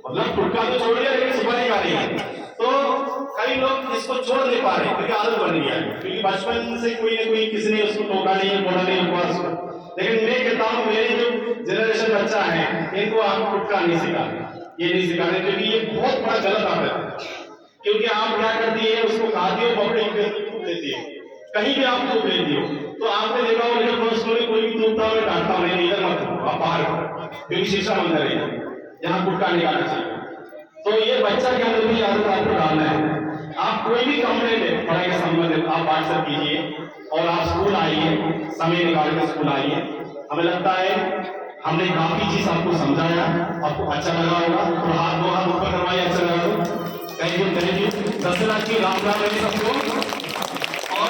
मतलब गुटखा तो छोड़ दिया लेकिन सुपारी खा रही है। तो कई लोग इसको छोड़ नहीं पा रहे क्योंकि आदत बन गया है, क्योंकि बचपन से कोई न कोई किसी ने उसको टोका नहीं, बोला नहीं उपवास। लेकिन मैं कहता हूँ मेरे जो जनरेशन बच्चा है इनको आप गुटखा नहीं सिखाते, ये नहीं सिखाने, क्योंकि ये बहुत बड़ा गलत आदत है। क्योंकि आप क्या करती है, उसको खाती हो, पब्लिक में थूक देती है, कहीं भी आप थूक लेती हो। तो आपने देखा हो जब दोस्तों में कोई भी थूकता हो, डांटता हो, नहीं इधर मत थूको, आप बाहर हो, क्योंकि शीशा अंदर है, यहाँ गुटखा निकालना चाहिए। तो ये बच्चा के अंदर भी आदत आपको डालना है। आप कोई भी कंप्लेंट है पढ़ाई के संबंधित आप व्हाट्सएप कीजिए और आप स्कूल आइए, समय निकाल के स्कूल आइए। हमें लगता है हमने काफी चीज आपको समझाया, आपको अच्छा लगा होगा। तो हाथ दो हाथ ऊपर करवाइए, अच्छा लगा तो थैंक यू। दशहरा की राम राम रही सबको। और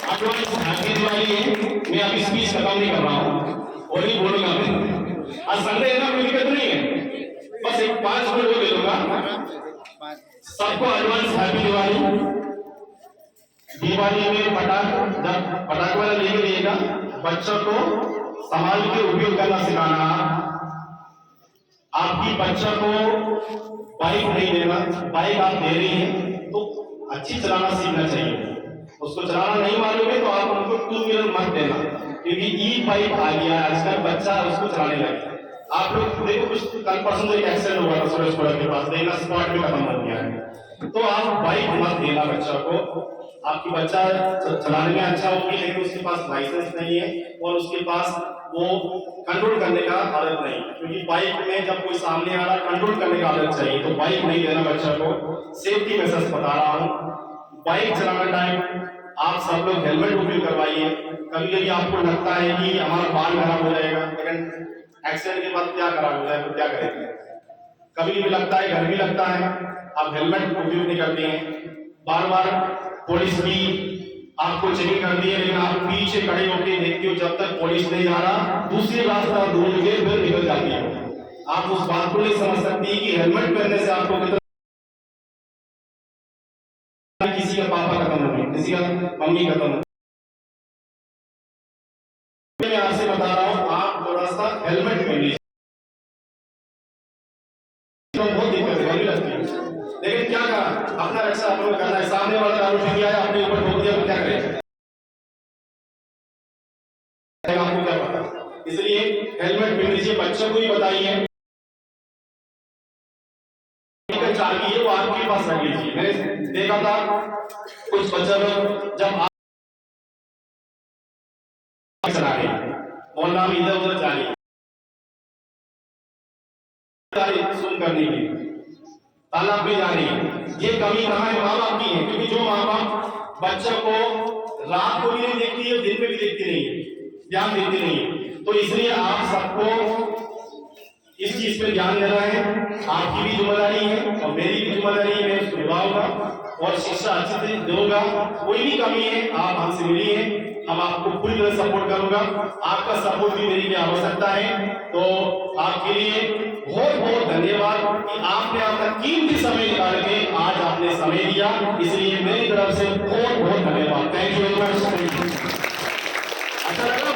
एडवांस हैप्पी दिवाली है। मैं अभी स्पीच खत्म नहीं कर रहा हूँ और नहीं बोलूंगा मैं। आज संडे है ना, कोई दिक्कत नहीं है, बस एक 5 मिनट वो दे दूंगा। सबको एडवांस हैप्पी दिवाली। दिवाली में पटाख वाला लेके दिएगा, बच्चों को संभाल के उपयोग करना सिखाना। आपकी बच्चों को बाइक नहीं देना, बाइक आप दे रही हैं तो अच्छी चलाना सीखना चाहिए। उसको चलाना नहीं मालूम है तो आप उनको 2 व्हीलर मत देना, क्योंकि ई बाइक आ गया है आजकल, बच्चा उसको चलाने लगे। आप लोग देखो, कुछ कल परसों एक एक्सीडेंट हुआ था सूरजपुरा के पास, देखना स्पॉट में खत्म हो गया है। तो आप बाइक मत देना बच्चा को। आपकी बच्चा चलाने में अच्छा होगी, लेकिन उसके पास लाइसेंस नहीं है और उसके पास वो कंट्रोल करने का आदत नहीं, क्योंकि बाइक में जब कोई सामने आ रहा कंट्रोल करने का आदत चाहिए। तो बाइक नहीं देना बच्चा को। सेफ्टी मैसेज बता रहा हूँ, बाइक चलाने टाइम आप सब लोग हेलमेट उपयोग करवाइए। कभी कभी आपको लगता है कि हमारा बाल खराब हो जाएगा, लेकिन एक्सीडेंट के बाद क्या खराब हो जाए तो क्या करेंगे। कभी कभी लगता है, घर भी लगता है, आप हेलमेट उपयोग नहीं करते हैं। बार बार पुलिस भी आपको चेकिंग करती है, लेकिन आप पीछे खड़े होकर देखते हो जब तक पुलिस नहीं आ रहा, दूसरी रास्ता ढूंढ के फिर निकल जाती है। आप उस बात को नहीं समझ सकती कि हेलमेट पहनने से आपको कितना, किसी का पापा खत्म हो गया, किसी का मम्मी खत्म हो। मैं आपसे बता रहा हूं, आप थोड़ा सा हेलमेट पहन लीजिए। तो बहुत दिक्कत है, लगती है, लेकिन क्या करा, अपना रक्षा अपने करना है। सामने वाला दारू पी गया है, अपने ऊपर ठोक दिया तो क्या करें, आपको क्या पता। इसलिए हेलमेट पहन लीजिए। बच्चों को भी बताइए, चाबी है वो आपके पास रख लीजिए। मैंने देखा था कुछ बच्चा लोग जब चला रहे मोहल्ला में इधर उधर जा रही सुन करने की, तालाब में जा रही है। ये कमी कहाँ है, माँ बाप की है। क्योंकि जो माँ बाप बच्चों को रात को भी नहीं देखती है, दिन में भी देखती नहीं है, ध्यान देती नहीं है। तो इसलिए आप सबको इस चीज पे ध्यान देना है। आपकी भी जिम्मेदारी है और मेरी भी जिम्मेदारी है, मैं उसको निभाऊंगा और शिक्षा अच्छे से दूंगा। कोई भी कमी है आप हमसे मिलिए, हम आपको पूरी तरह सपोर्ट करूंगा। आपका सपोर्ट भी मेरी आवश्यकता है। तो आपके लिए बहुत बहुत धन्यवाद कि आपने अपना कीमती समय निकाल के आज आपने समय दिया, इसलिए मेरी तरफ से बहुत बहुत धन्यवाद। Thank you very much. अच्छा लगा?